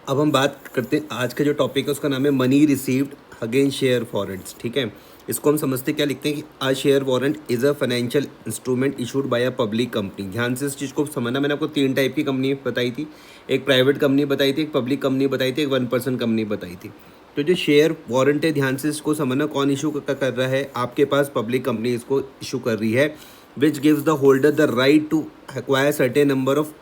अब हम बात करते हैं आज का जो टॉपिक है उसका नाम है money received against share warrants. ठीक है, इसको हम समझते क्या लिखते हैं कि a share warrant is a financial instrument issued by a public company. ध्यान से इस चीज़ को समझना। मैंने आपको 3 टाइप की कंपनी बताई थी, एक प्राइवेट कंपनी बताई थी, एक पब्लिक कंपनी बताई थी, एक 1% कंपनी बताई थी। तो जो शेयर वारंट है, ध्यान से इसको समझना, कौन इशू कर रहा है? आपके पास पब्लिक कंपनी इसको इशू कर रही है, which gives the holder the right to acquire certain number of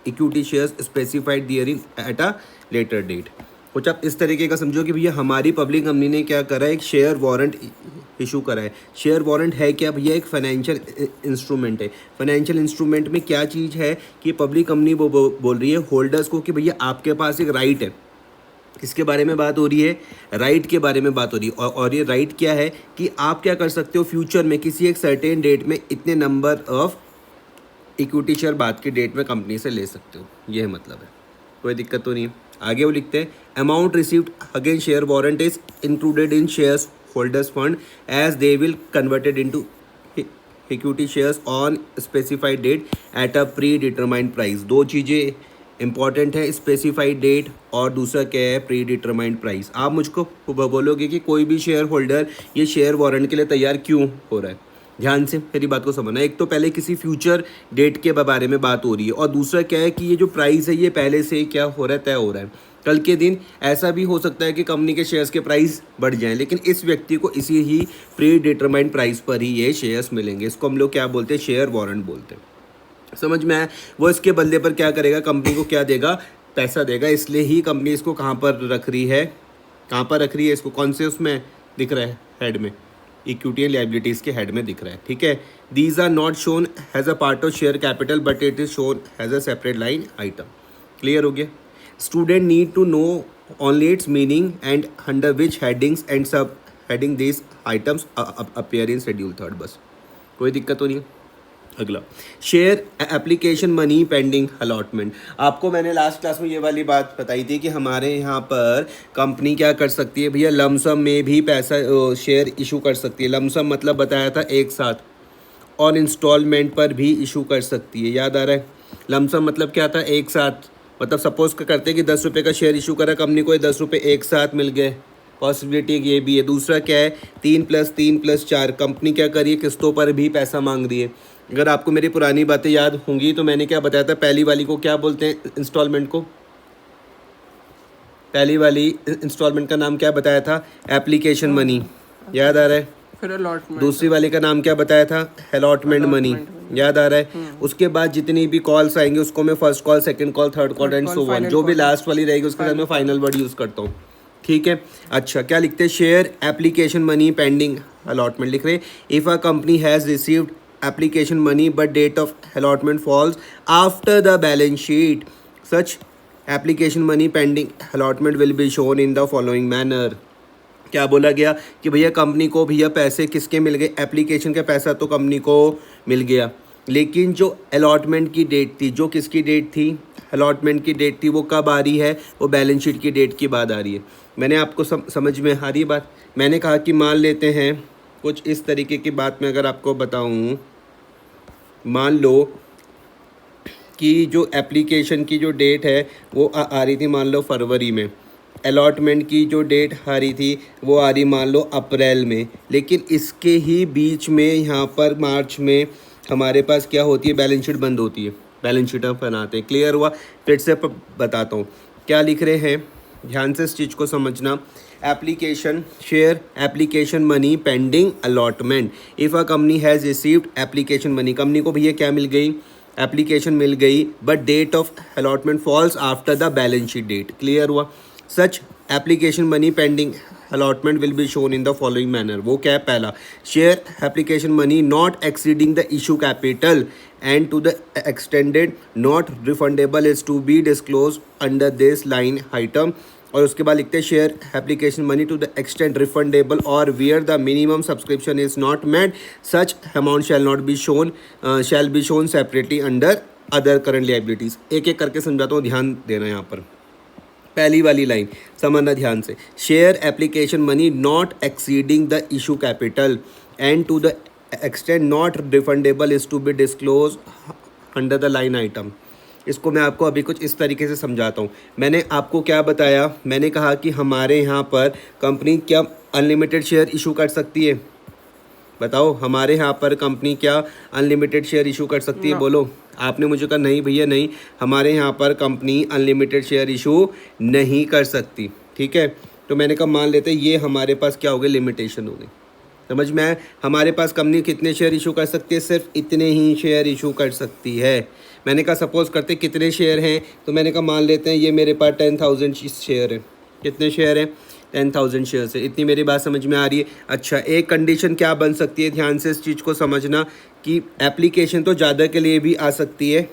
equity shares specified therein at a later date. कुछ आप इस तरीके का समझो कि भैया हमारी पब्लिक कंपनी ने क्या करा है, एक शेयर वारंट इशू करा है। शेयर वारंट है क्या भैया? एक फाइनेंशियल इंस्ट्रूमेंट है। फाइनेंशियल इंस्ट्रूमेंट में क्या चीज़ है कि पब्लिक कंपनी बोल रही है होल्डर्स को कि भैया आपके पास एक राइट है। किसके बारे में बात हो रही है? राइट के बारे में बात हो रही है। और ये राइट क्या है कि आप क्या कर सकते हो, फ्यूचर में किसी एक सर्टेन डेट में इतने नंबर ऑफ इक्विटी शेयर बाद की डेट में कंपनी से ले सकते हो। ये है मतलब है, कोई दिक्कत तो नहीं है। आगे वो लिखते हैं amount received again share warrant is included in shares holders fund as they will converted into equity shares on specified date at a predetermined price. दो चीज़ें इंपॉर्टेंट है, स्पेसिफाइड डेट और दूसरा क्या है, प्री डिटरमाइंड प्राइस। आप मुझको बोलोगे कि कोई भी शेयर होल्डर ये शेयर वारंट के लिए तैयार क्यों हो रहा है? ध्यान से मेरी बात को समझना। एक तो पहले किसी फ्यूचर डेट के बारे में बात हो रही है, और दूसरा क्या है कि ये जो प्राइस है ये पहले से क्या हो रहा है, तय हो रहा है। कल के दिन ऐसा भी हो सकता है कि कंपनी के शेयर्स के प्राइस बढ़ जाएं, लेकिन इस व्यक्ति को इसी ही प्री डिटरमाइंड प्राइस पर ही ये शेयर्स मिलेंगे। इसको हम लोग क्या बोलते हैं? शेयर वारंट बोलते हैं। समझ में आया? वो इसके बदले पर क्या करेगा? कंपनी को क्या देगा? पैसा देगा। इसलिए ही कंपनी इसको कहाँ पर रख रही है? कहाँ पर रख रही है इसको? कौन से उसमें दिख रहा है? हेड में, इक्विटी एंड लायबिलिटीज़ के हेड में दिख रहा है। ठीक है, these are not shown as a part of share capital but it is shown as a separate line item. Clear हो गया? Student need to know only its meaning and under which headings and sub heading this items appear in schedule 3। बस, कोई दिक्कत तो नहीं है। अगला, share application money pending allotment. आपको मैंने लास्ट क्लास में ये वाली बात बताई थी कि हमारे यहाँ पर कंपनी क्या कर सकती है भैया, लमसम में भी पैसा शेयर इशू कर सकती है। लमसम मतलब बताया था एक साथ, और इंस्टॉलमेंट पर भी इशू कर सकती है। याद आ रहा है? लमसम मतलब क्या था? एक साथ। मतलब सपोज करते हैं कि 10 रुपये का शेयर इशू करा कंपनी को, 10 रुपये एक साथ मिल गए। पॉसिबिलिटी ये भी है। दूसरा क्या है? 3+3+4, कंपनी क्या करिए, किस्तों पर भी पैसा मांग रही है। अगर आपको मेरी पुरानी बातें याद होंगी तो मैंने क्या बताया था, पहली वाली को क्या बोलते हैं? इंस्टॉलमेंट को। पहली वाली इंस्टॉलमेंट का नाम क्या बताया था? Application money. याद आ रहा है? फिर अलॉटमेंट। दूसरी वाली का नाम क्या बताया था? Allotment money. याद आ रहा है? उसके बाद जितनी भी कॉल्स आएंगे उसको मैं first call, second call, third call and so on, जो भी लास्ट वाली रहेगी उसके साथ मैं फाइनल वर्ड यूज़ करता हूँ। ठीक है, अच्छा क्या लिखते हैं? Share application money pending allotment लिख रहे हैं। If a company has received application money but date of allotment falls after the balance sheet, such application money pending allotment will be shown in the following manner। क्या बोला गया कि भैया company को भैया पैसे किसके मिल गए? एप्लीकेशन का पैसा तो कंपनी को मिल गया, लेकिन जो अलॉटमेंट की डेट थी, जो किसकी डेट थी? अलॉटमेंट की डेट थी, वो कब आ रही है? वो बैलेंस शीट की डेट की बाद आ रही है। मैंने आपको समझ में आ रही है बात? मैंने कहा कि मान लेते हैं कुछ इस तरीके की बात मैं अगर आपको बताऊं, मान लो कि जो एप्लीकेशन की जो डेट है वो आ रही थी मान लो फरवरी में, अलॉटमेंट की जो डेट आ रही थी वो आ रही मान लो अप्रैल में, लेकिन इसके ही बीच में यहाँ पर मार्च में हमारे पास क्या होती है? बैलेंस शीट बंद होती है। बैलेंस शीट हम बनाते हैं। क्लियर हुआ? फिर से बताता हूँ क्या लिख रहे हैं, ध्यान से इस चीज़ को समझना। Application, share application money pending allotment. If a company has received application money, company को भैया क्या मिल गई? एप्लीकेशन मिल गई, but date of allotment falls after the balance sheet date. Clear हुआ? Such application money pending allotment will be shown in the following manner. वो क्या है? पहला, share application money not exceeding the issue capital and to the extended not refundable is to be disclosed under this line item। और उसके बाद लिखते हैं share application money to the extent refundable और where the minimum subscription is not met such amount shall not be shown shall be shown separately under other current liabilities. एक एक करके समझाता हूँ, ध्यान देना यहाँ पर। पहली वाली लाइन समझना ध्यान से, share application money not exceeding the issue capital and to the extent not refundable is to be disclosed under the line item। इसको मैं आपको अभी कुछ इस तरीके से समझाता हूँ। मैंने आपको क्या बताया, मैंने कहा कि हमारे यहाँ पर कंपनी क्या अनलिमिटेड शेयर इशू कर सकती है? बताओ, हमारे यहाँ पर कंपनी क्या अनलिमिटेड शेयर इशू कर सकती है? बोलो। आपने मुझे कहा नहीं भैया नहीं, हमारे यहाँ पर कंपनी अनलिमिटेड शेयर इशू नहीं कर सकती। ठीक है, तो मैंने कहा मान लेते हैं ये हमारे पास क्या हो गई, लिमिटेशन हो गई। समझ में आया? हमारे पास कंपनी कितने शेयर इशू कर सकती है? सिर्फ इतने ही शेयर इशू कर सकती है। मैंने कहा सपोज करते कितने शेयर हैं, तो मैंने कहा मान लेते हैं ये मेरे पास 10,000 शेयर है। कितने शेयर हैं? 10,000 शेयर है। इतनी मेरी बात समझ में आ रही है? अच्छा, एक कंडीशन क्या बन सकती है, ध्यान से इस चीज़ को समझना कि एप्लीकेशन तो ज़्यादा के लिए भी आ सकती है,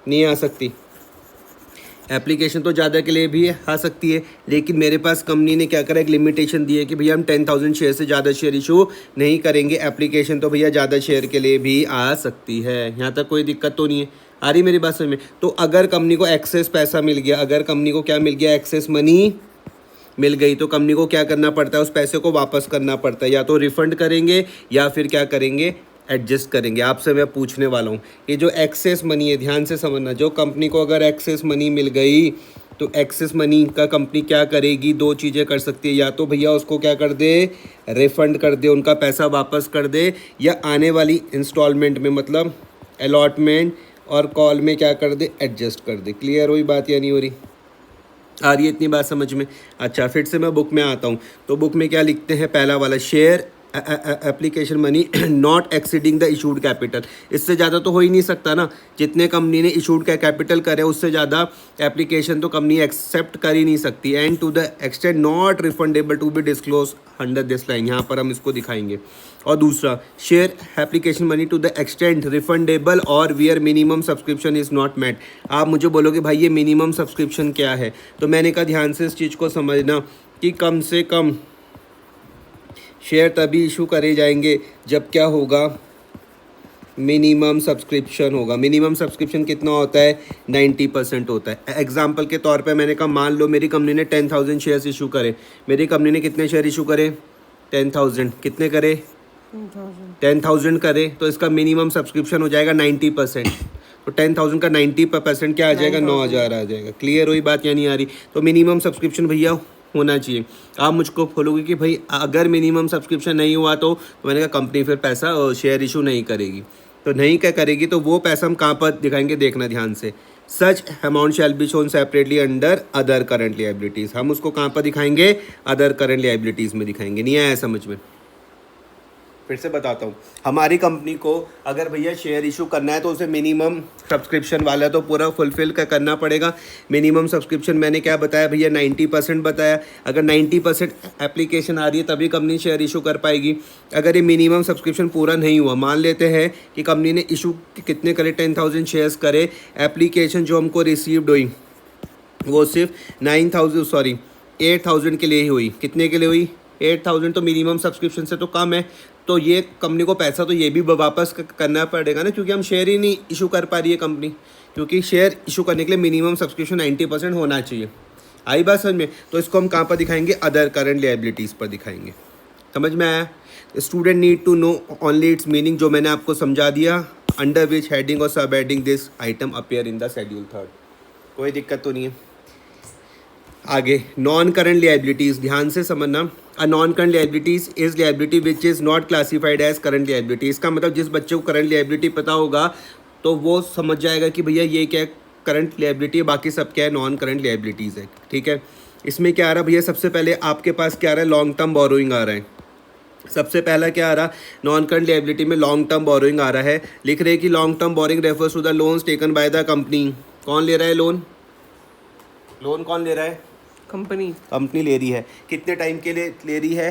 नहीं आ सकती? एप्लीकेशन तो ज़्यादा के लिए भी आ सकती है, लेकिन मेरे पास कंपनी ने क्या करा, एक लिमिटेशन दी है कि भैया हम 10,000 शेयर से ज़्यादा शेयर इशू नहीं करेंगे। एप्लीकेशन तो भैया ज़्यादा शेयर के लिए भी आ सकती है। यहाँ तक कोई दिक्कत तो नहीं है? आ रही मेरी बात समझ में? तो अगर कंपनी को एक्सेस पैसा मिल गया, अगर कंपनी को क्या मिल गया, एक्सेस मनी मिल गई, तो कंपनी को क्या करना पड़ता है, उस पैसे को वापस करना पड़ता है। या तो रिफंड करेंगे या फिर क्या करेंगे, एडजस्ट करेंगे। आपसे मैं पूछने वाला हूँ, ये जो एक्सेस मनी है, ध्यान से समझना, जो कंपनी को अगर एक्सेस मनी मिल गई तो एक्सेस मनी का कंपनी क्या करेगी, दो चीज़ें कर सकती है। या तो भैया उसको क्या कर दे, रिफंड कर दे, उनका पैसा वापस कर दे, या आने वाली इंस्टॉलमेंट में मतलब अलॉटमेंट और कॉल में क्या कर दे, एडजस्ट कर दे। क्लियर हुई बात या नहीं हो रही? आ रही है इतनी बात समझ में? अच्छा, फिर से मैं बुक में आता हूँ, तो बुक में क्या लिखते हैं, पहला वाला, share application money not exceeding the issued capital. इससे ज़्यादा तो हो ही नहीं सकता ना, जितने कंपनी ने इशूड का कैपिटल करे उससे ज़्यादा एप्लीकेशन तो कंपनी एक्सेप्ट कर ही नहीं सकती। And to the extent not refundable to be disclose under this line, यहाँ पर हम इसको दिखाएंगे। और दूसरा, share application money to the extent refundable और where minimum subscription is not met. आप मुझे बोलोगे भाई ये मिनिमम सब्सक्रिप्शन क्या है, तो मैंने कहा ध्यान से इस चीज़ को समझना कि कम से कम शेयर तभी इशू करे जाएंगे जब क्या होगा, मिनिमम सब्सक्रिप्शन होगा। मिनिमम सब्सक्रिप्शन कितना होता है, 90% होता है। एग्जांपल के तौर पे मैंने कहा मान लो मेरी कंपनी ने 10,000 शेयर्स इशू करे। मेरी कंपनी ने कितने शेयर इशू करे, 10,000। कितने करे, 10,000 करे, तो इसका मिनिमम सब्सक्रिप्शन हो जाएगा 90%। तो 10,000 का 90% क्या आ जाएगा, 9,000 आ जाएगा। क्लियर हुई बात या नहीं आ रही? तो मिनिमम सब्सक्रिप्शन भैया होना चाहिए। आप मुझको बोलोगे कि भाई अगर मिनिमम सब्सक्रिप्शन नहीं हुआ तो मैंने कहा कंपनी फिर पैसा शेयर इशू नहीं करेगी। तो नहीं क्या करेगी, तो वो पैसा हम कहाँ पर दिखाएंगे, देखना ध्यान से। सच amount shall be shown separately under other current liabilities. हम उसको कहाँ पर दिखाएंगे, अदर करंट लायबिलिटीज़ में दिखाएंगे। नहीं आया समझ में? फिर से बताता हूँ, हमारी कंपनी को अगर भैया शेयर इशू करना है तो उसे मिनिमम सब्सक्रिप्शन वाला तो पूरा फुलफिल करना पड़ेगा। मिनिमम सब्सक्रिप्शन मैंने क्या बताया भैया, 90% बताया। अगर 90% एप्लीकेशन आ रही है तभी कंपनी शेयर इशू कर पाएगी। अगर ये मिनिमम सब्सक्रिप्शन पूरा नहीं हुआ, मान लेते हैं कि कंपनी ने इशू कितने करे, 10,000 शेयर्स करे, एप्लीकेशन जो हमको रिसीव्ड हुई वो सिर्फ 8,000 के लिए ही हुई। कितने के लिए हुई, 8,000। तो मिनिमम सब्सक्रिप्शन से तो कम है, तो ये कंपनी को पैसा तो ये भी वापस करना पड़ेगा ना, क्योंकि हम शेयर ही नहीं इशू कर पा रही है कंपनी। क्योंकि शेयर इशू करने के लिए मिनिमम सब्सक्रिप्शन 90% होना चाहिए। आई बात समझ में? तो इसको हम कहाँ पर दिखाएंगे, अदर करंट लायबिलिटीज़ पर दिखाएंगे। समझ में आया? Student need to know only its meaning, जो मैंने आपको समझा दिया। अंडर विच हेडिंग और सब heading this item appear in the schedule 3। कोई दिक्कत तो नहीं है? आगे नॉन करंट लायबिलिटीज़, ध्यान से समझना। A non current liabilities is liability which is not classified as current liability. इसका मतलब जिस बच्चे को करंट लायबिलिटी पता होगा तो वो समझ जाएगा कि भैया ये क्या करंट लायबिलिटी है, बाकी सब क्या है, नॉन करंट लायबिलिटीज़ है। ठीक है, इसमें क्या आ रहा है भैया, सबसे पहले आपके पास क्या आ रहा है, लॉन्ग टर्म बोरोइंग आ रहा है। सबसे पहला क्या आ रहा, नॉन करंट लायबिलिटी में लॉन्ग टर्म बोरोइंग आ रहा है। लिख रहे हैं कि long term borrowing refers to the loans taken by the company. कौन ले रहा है लोन, लोन कौन ले रहा है, कंपनी ले रही है। कितने टाइम के लिए ले रही है,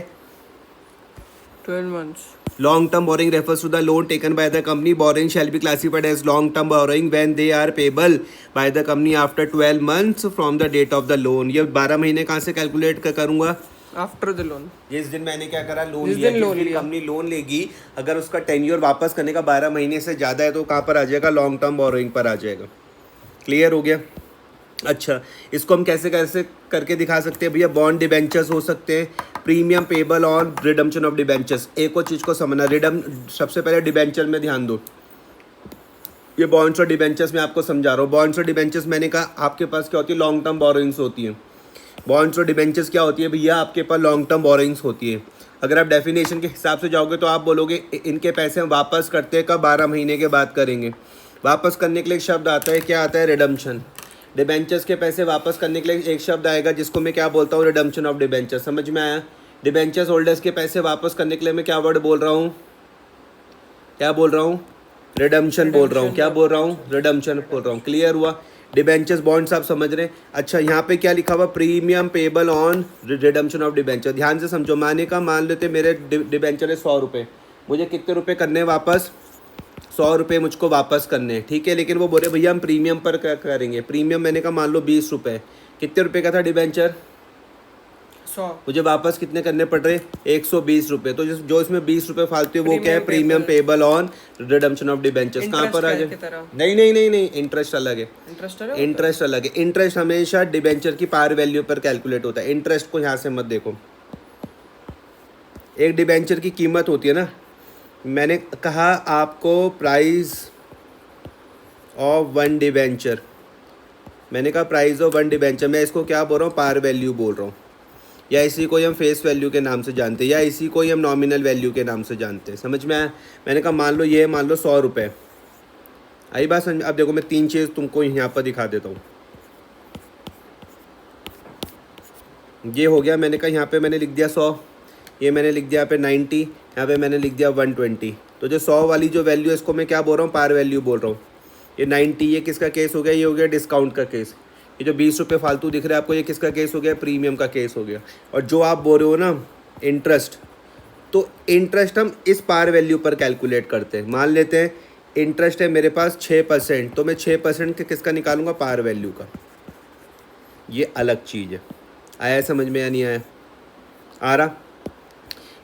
12 months. Long term borrowing refers to the loan taken by the company. Borrowing shall be classified as long term borrowing when they are payable by the company after 12 months from the date of the loan. ये 12 महीने कहाँ से calculate करूंगा, After the loan. जिस दिन मैंने क्या करा, लोन जिस लिया। दिन लोन लिया, कंपनी लोन लेगी, अगर उसका टेन्योर वापस करने का 12 महीने से ज़्यादा है तो कहाँ पर आ जाएगा, लॉन्ग टर्म बोरिंग पर आ जाएगा। क्लियर हो गया? अच्छा, इसको हम कैसे कैसे करके दिखा सकते हैं भैया, बॉन्ड डिबेंचर्स हो सकते हैं, premium payable on redemption of debentures. एक और चीज़ को समझना, सबसे पहले डिबेंचर में ध्यान दो। ये बॉन्ड्स और डिबेंचर्स मैं आपको समझा रहा हूँ। बॉन्ड्स और डिबेंचर्स मैंने कहा आपके पास क्या होती है, लॉन्ग टर्म बोरोइंग्स होती है। बॉन्ड्स और डिबेंचर्स क्या होती है भैया, आपके पास लॉन्ग टर्म बोरोइंग्स होती है। अगर आप डेफिनेशन के हिसाब से जाओगे तो आप बोलोगे इनके पैसे हम वापस करते हैं कब, 12 महीने के बाद करेंगे। वापस करने के लिए एक शब्द आता है, क्या आता है, रिडम्पशन। डिबेंचर्स के पैसे वापस करने के लिए एक शब्द आएगा जिसको मैं क्या बोलता हूँ, रिडम्पशन ऑफ डिबेंचर। समझ में आया? डिबेंचर्स होल्डर्स के पैसे वापस करने के लिए मैं क्या वर्ड बोल रहा हूँ, क्या बोल रहा हूँ, रिडम्पशन बोल रहा हूँ। क्या बोल रहा हूँ, रिडम्पशन बोल रहा हूँ। क्लियर हुआ? डिबेंचर्स बॉन्ड्स आप समझ रहे हैं। अच्छा यहाँ पे क्या लिखा हुआ, premium payable on redemption of debenture. ध्यान से समझो, माने का मान लेते मेरे डिबेंचर है 100 रुपये, मुझे कितने रुपए करने हैं वापस, 100 रुपये मुझको वापस करने हैं, ठीक है। लेकिन वो बोले भैया हम प्रीमियम पर करेंगे। प्रीमियम मैंने कहा मान लो 20 रुपये, कितने रुपए का था डिबेंचर, 100। मुझे वापस कितने करने पड़ रहे, 120 रुपये। तो जो इसमें 20 रुपये फालतू है वो क्या है, premium payable on redemption of debentures. कहाँ पर आ जाए, नहीं नहीं नहीं नहीं, इंटरेस्ट अलग है। इंटरेस्ट अलग है। इंटरेस्ट हमेशा डिबेंचर की पार वैल्यू पर कैलकुलेट होता है। इंटरेस्ट को यहाँ से मत देखो। एक डिबेंचर की कीमत होती है ना, मैंने कहा आपको प्राइस ऑफ वन डिबेंचर, मैंने कहा प्राइस ऑफ वन डिबेंचर, मैं इसको क्या बोल रहा हूँ, पार वैल्यू बोल रहा हूँ, या इसी को ही हम फेस वैल्यू के नाम से जानते हैं, या इसी को ही हम नॉमिनल वैल्यू के नाम से जानते हैं। समझ में आया? मैंने कहा मान लो ये, मान लो 100 रुपये। आई बात समझ? अब देखो मैं 3 चीज़ तुमको यहाँ पर दिखा देता हूँ। ये हो गया, मैंने कहा यहाँ पे मैंने लिख दिया 100, ये मैंने लिख दिया यहाँ पे 90, यहाँ पे मैंने लिख दिया 120। तो जो 100 वाली जो वैल्यू है इसको मैं क्या बोल रहा हूँ, पार वैल्यू बोल रहा हूँ। ये 90, ये किसका केस हो गया, ये हो गया डिस्काउंट का केस। ये जो 20 रुपये फालतू दिख रहा है आपको, ये किसका केस हो गया, प्रीमियम का केस हो गया। और जो आप बोल रहे हो ना इंटरेस्ट, तो इंटरेस्ट हम इस पार वैल्यू पर कैलकुलेट करते हैं। मान लेते हैं इंटरेस्ट है मेरे पास 6%, तो मैं 6% के किसका निकालूंगा, पार वैल्यू का। ये अलग चीज़ है। आया समझ में या नहीं आया? आ रहा?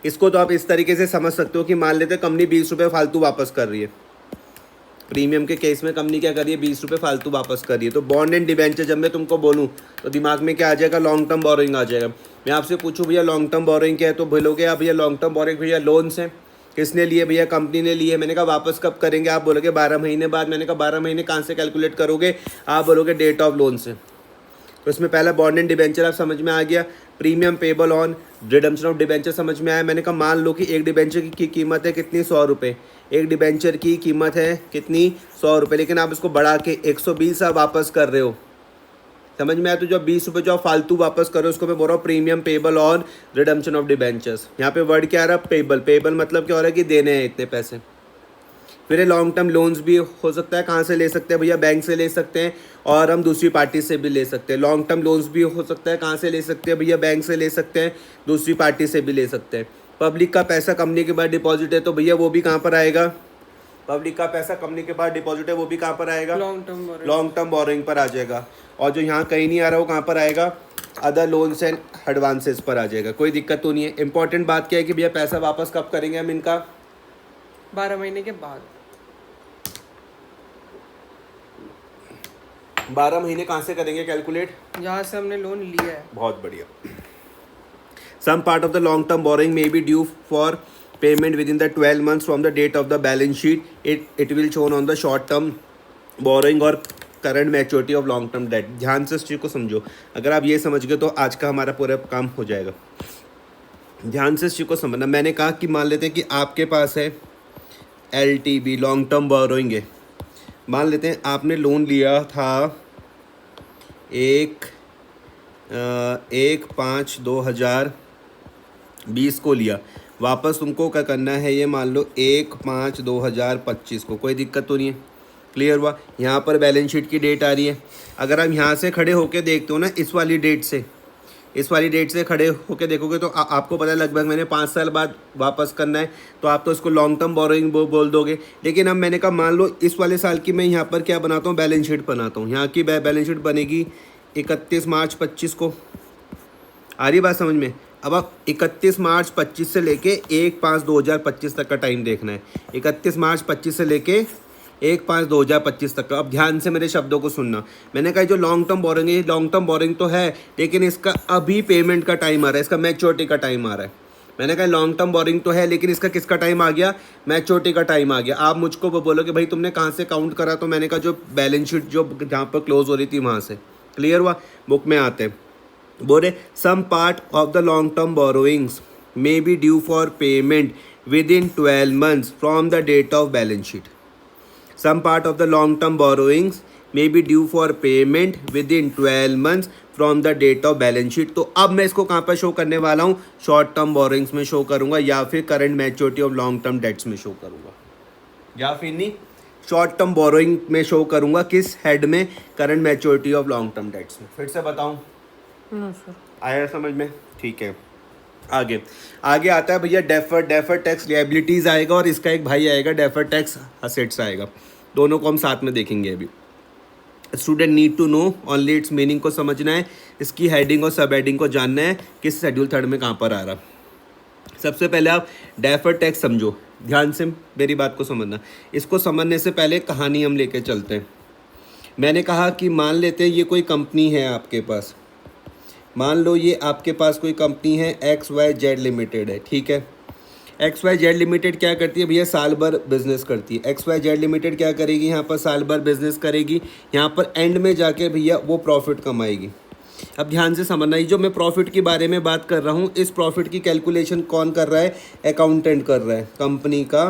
इसको तो आप इस तरीके से समझ सकते हो कि मान लेते कंपनी 20 रुपये फालतू वापस कर रही है। प्रीमियम के केस में कंपनी क्या कर रही है, 20 रुपये फालतू वापस कर रही है। तो बॉन्ड एंड डिबेंचर जब मैं तुमको बोलूँ तो दिमाग में क्या आ जाएगा, लॉन्ग टर्म बोरोइंग आ जाएगा। मैं आपसे पूछूं भैया लॉन्ग टर्म बोरोइंग क्या है, तो बोलोगे आप भैया लॉन्ग टर्म बोरोइंग भैया लोन्स हैं। किसने लिए भैया, कंपनी ने लिए। मैंने कहा वापस कब करेंगे, आप बोलोगे 12 महीने बाद। मैंने कहा 12 महीने कहाँ से कैलकुलेट करोगे, आप बोलोगे डेट ऑफ लोन से। तो इसमें पहला बॉन्ड एंड डिबेंचर आप समझ में आ गया। Premium payable on redemption of debenture समझ में आया। मैंने कहा मान लो कि एक डिबेंचर की कीमत है कितनी, 100 रुपये। एक डिबेंचर की कीमत है कितनी, 100 रुपये, लेकिन आप इसको बढ़ा के 120 आप वापस कर रहे हो। समझ में आया? तो जो 20 रुपये जो आप फालतू वापस कर रहे हो उसको मैं बोल रहा हूँ premium payable on redemption of debentures. यहाँ पे वर्ड क्या आ रहा है, पेबल। पेबल मतलब क्या हो रहा है कि देने हैं इतने पैसे। फिर ये लॉन्ग टर्म लोन्स भी हो सकता है, कहाँ से ले सकते हैं भैया, बैंक से ले सकते हैं, और हम दूसरी पार्टी से भी ले सकते हैं। लॉन्ग टर्म लोन्स भी हो सकता है, कहाँ से ले सकते हैं भैया, बैंक से ले सकते हैं, दूसरी पार्टी से भी ले सकते हैं। पब्लिक का पैसा कंपनी के पास डिपॉजिट है तो भैया वो भी कहाँ पर आएगा, पब्लिक का पैसा कंपनी के पास डिपॉजिट है वो भी कहाँ पर आएगा, लॉन्ग टर्म बोरोइंग पर आ जाएगा। और जो यहाँ कहीं नहीं आ रहा वो कहाँ पर आएगा, अदर लोन्स एंड एडवांसेस पर आ जाएगा। कोई दिक्कत तो नहीं है। इंपॉर्टेंट बात क्या है कि भैया पैसा वापस कब करेंगे हम इनका, 12 महीने के बाद। 12 महीने कहाँ से करेंगे कैलकुलेट, जहाँ से हमने लोन लिया है। बहुत बढ़िया। Some part of the long term borrowing may be due for payment within the 12 months from the date of the balance sheet. It will shown on the short term borrowing और current maturity of long term debt. ध्यान से इस चीज़ को समझो। अगर आप ये समझ गए तो आज का हमारा पूरा काम हो जाएगा। ध्यान से इस चीज़ को समझना। मैंने कहा कि मान लेते हैं कि आपके पास है LTB, लॉन्ग टर्म बोरोइंग है। मान लेते हैं आपने लोन लिया था 1/5/2020 को लिया, वापस तुमको क्या करना है, ये मान लो 1/5/2025 को। कोई दिक्कत तो नहीं है? क्लियर हुआ? यहाँ पर बैलेंस शीट की डेट आ रही है। अगर हम यहाँ से खड़े होके देखते हो ना, इस वाली डेट से खड़े होके देखोगे तो आपको पता है लगभग मैंने 5 साल बाद वापस करना है, तो आप तो इसको लॉन्ग टर्म बोरोइंग बोल दोगे। लेकिन अब मैंने कहा मान लो इस वाले साल की मैं यहाँ पर क्या बनाता हूँ, बैलेंस शीट बनाता हूँ। यहाँ की बैलेंस शीट बनेगी 31 मार्च 25 को। आ रही बात समझ में? अब आप 31 मार्च 25 से लेके 1/5/2025 तक का टाइम देखना है। 31 मार्च 25 से लेके 1/5/2025 तक का। अब ध्यान से मेरे शब्दों को सुनना। मैंने कहा जो लॉन्ग टर्म बोरोइंग है, लॉन्ग टर्म बोरोइंग तो है, लेकिन इसका अभी पेमेंट का टाइम आ रहा है, इसका मैच्योरिटी का टाइम आ रहा है। मैंने कहा लॉन्ग टर्म बोरिंग तो है, लेकिन इसका किसका टाइम आ गया, मैच्योरिटी का टाइम आ गया। आप मुझको बोलो कि भाई तुमने कहाँ से काउंट करा, तो मैंने कहा जो बैलेंस शीट जो जहाँ पर क्लोज हो रही थी वहाँ से। क्लियर हुआ? बुक में आते हैं, बोले some part of the long term borrowings may be due for payment within 12 months from the date of balance sheet. Some part of the long term borrowings may be due for payment within 12 months from the date of balance sheet. तो अब मैं इसको कहाँ पर show करने वाला हूँ, short term borrowings में शो करूँगा, या फिर current maturity of long term dates में शो करूँगा, या फिर नहीं शॉर्ट टर्म बोरोइंग में शो करूँगा। किस हेड में, current maturity of long term dates में। फिर से बताऊँ, नो सर। आया समझ में? ठीक है, आगे आगे आता है भैया डेफर टैक्स लिएबिलिटीज आएगा, और इसका एक भाई आएगा डेफर टैक्स असेट्स आएगा। दोनों को हम साथ में देखेंगे अभी। Student need to know only its meaning को समझना है, इसकी हेडिंग और सब हेडिंग को जानना है, किस शेड्यूल थर्ड में कहाँ पर आ रहा। सबसे पहले आप डेफर टैक्स समझो, ध्यान से मेरी बात को समझना। इसको समझने से पहले कहानी हम लेके चलते हैं। मैंने कहा कि मान लेते हैं ये कोई कंपनी है आपके पास, मान लो ये आपके पास कोई कंपनी है XYZ लिमिटेड है, ठीक है। XYZ लिमिटेड क्या करती है भैया, साल भर बिजनेस करती है। XYZ लिमिटेड क्या करेगी, यहाँ पर साल भर बिजनेस करेगी, यहाँ पर एंड में जाके भैया वो प्रॉफिट कमाएगी। अब ध्यान से समझना, ये जो मैं प्रॉफिट के बारे में बात कर रहा हूँ, इस प्रॉफिट की कैलकुलेशन कौन कर रहा है, अकाउंटेंट कर रहा है, कंपनी का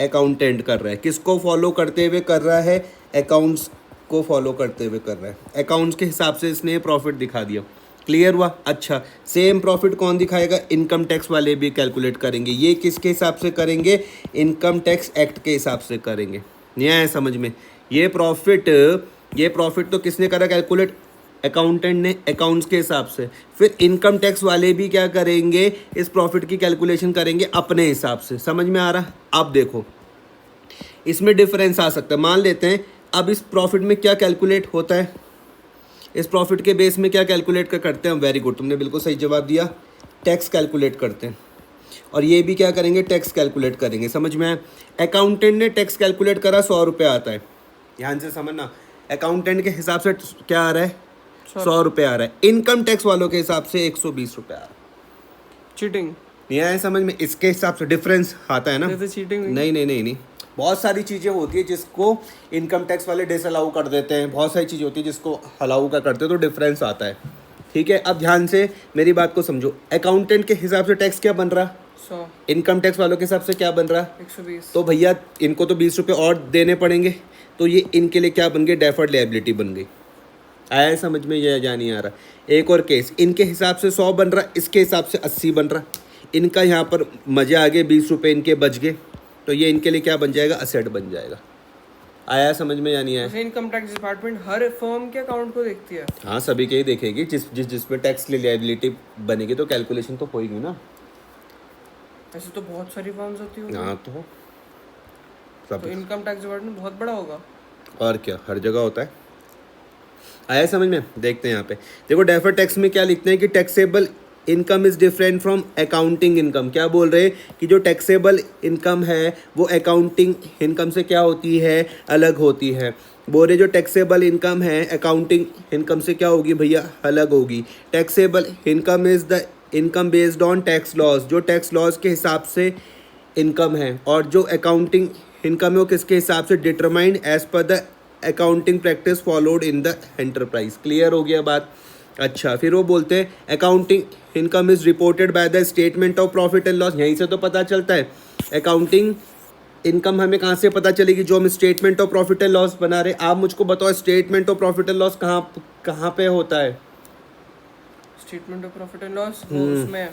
अकाउंटेंट कर रहा है। किसको फॉलो करते हुए कर रहा है, अकाउंट्स को फॉलो करते हुए कर रहा है। अकाउंट्स के हिसाब से इसने प्रॉफिट दिखा दिया। क्लियर हुआ? अच्छा, सेम प्रॉफिट कौन दिखाएगा, इनकम टैक्स वाले भी कैलकुलेट करेंगे। ये किसके हिसाब से करेंगे, इनकम टैक्स एक्ट के हिसाब से करेंगे। नहीं आया समझ में? ये प्रॉफिट तो किसने करा कैलकुलेट, अकाउंटेंट ने, अकाउंट्स के हिसाब से। फिर इनकम टैक्स वाले भी क्या करेंगे, इस प्रॉफिट की कैलकुलेशन करेंगे अपने हिसाब से। समझ में आ रहा? अब देखो इसमें डिफरेंस आ सकता है। मान लेते हैं अब इस प्रॉफिट में क्या कैलकुलेट होता है, इस प्रॉफिट के बेस में क्या कैलकुलेट करते हैं, वेरी गुड, तुमने बिल्कुल सही जवाब दिया, टैक्स कैलकुलेट करते हैं। और ये भी क्या करेंगे, टैक्स कैलकुलेट करेंगे। समझ में आया? अकाउंटेंट ने टैक्स कैलकुलेट करा, 100 रुपये आता है। ध्यान से समझना, अकाउंटेंट के हिसाब से क्या आ रहा है, 100 रुपये आ रहा है। इनकम टैक्स वालों के हिसाब से 120 रुपये आ रहा है। चीटिंग नहीं आया समझ में? इसके हिसाब से डिफरेंस आता है ना। तो चीटिंग नहीं, बहुत सारी चीज़ें होती है जिसको इनकम टैक्स वाले डिसअलाउ कर देते हैं, बहुत सारी चीज़ें होती है जिसको अलाउ का करते हैं, तो डिफरेंस आता है। ठीक है, अब ध्यान से मेरी बात को समझो। अकाउंटेंट के हिसाब से टैक्स क्या बन रहा, 100, इनकम टैक्स वालों के हिसाब से क्या बन रहा, 120। तो भैया इनको तो 20 रुपये और देने पड़ेंगे, तो ये इनके लिए क्या बन गई, डेफर्ड लायबिलिटी बन गई। आया है समझ में या नहीं आ रहा? एक और केस, इनके हिसाब से 100 बन रहा, इसके हिसाब से 80 बन रहा। इनका यहाँ पर मजे आ गए, 20 रुपये इनके बच गए, तो ये इनके लिए क्या बन जाएगा, असेट बन जाएगा। आया समझ में या नहीं आया? इनकम टैक्स डिपार्टमेंट हर फर्म के अकाउंट को देखती है। हाँ, सभी के ही देखेगी, जिसमें टैक्स लायबिलिटी बनेगी तो कैलकुलेशन तो होगी ना। ऐसे तो बहुत सारी फर्म्स होती होंगी। हाँ, तो सब इनकम टैक्स डिपार्टमेंट बहुत बड़ा होगा। और क्या, हर जगह होता है। आया समझ में? देखते हैं यहाँ पे, देखो डेफर टैक्स में क्या लिखते हैं कि taxable income is different from accounting income. क्या बोल रहे हैं कि जो टैक्सेबल इनकम है वो अकाउंटिंग इनकम से क्या होती है, अलग होती है। बोल रहे जो टैक्सेबल इनकम है अकाउंटिंग इनकम से क्या होगी भैया, अलग होगी। Taxable income is the income based on tax laws, जो टैक्स लॉज के हिसाब से इनकम है, और जो अकाउंटिंग इनकम है वो किसके हिसाब से, determined as per the accounting practice followed in the enterprise. Clear हो गया बात? अच्छा, फिर वो बोलते हैं accounting income is reported by the statement of profit and loss. यहीं से तो पता चलता है अकाउंटिंग इनकम हमें कहाँ से पता चलेगी, जो हम statement of profit and loss बना रहे। आप मुझको बताओ statement of profit and loss कहाँ पे होता है? Statement of profit and loss उसमें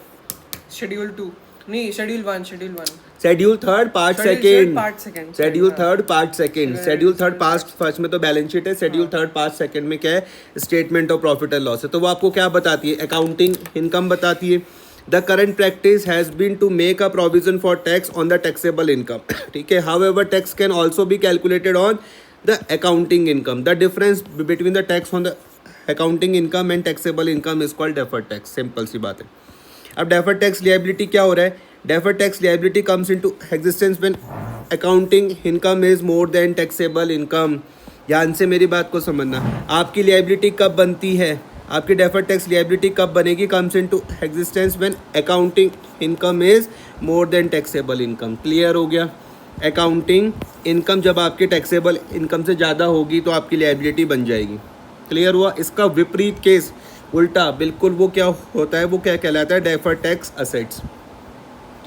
शेड्यूल 2 नहीं, schedule 1 schedule third part second, schedule हाँ। Third part second, schedule third part first में तो बैलेंस शीट है, शेड्यूल थर्ड पार्ट सेकेंड में क्या है, statement of profit and loss है। तो वो आपको क्या बताती है, अकाउंटिंग इनकम बताती है। The current practice has been to make a provision for tax on the taxable income. ठीक है, however tax can also be calculated on the accounting income. The difference between the tax on the accounting income and taxable income is called deferred tax. Simple सी बात है। अब deferred tax liability क्या हो रहा है, deferred tax liability comes into existence when accounting income is more than taxable income. ध्यान से मेरी बात को समझना, आपकी लिएबिलिटी कब बनती है, आपकी डेफर्ड टैक्स लिएबिलिटी कब बनेगी? Comes into existence when accounting income is more than taxable income. Clear हो गया? अकाउंटिंग इनकम जब आपकी टैक्सेबल इनकम से ज़्यादा होगी तो आपकी लिएबिलिटी बन जाएगी। क्लियर हुआ? इसका विपरीत केस उल्टा बिल्कुल वो क्या होता है, वो क्या कहलाता है? Deferred tax assets.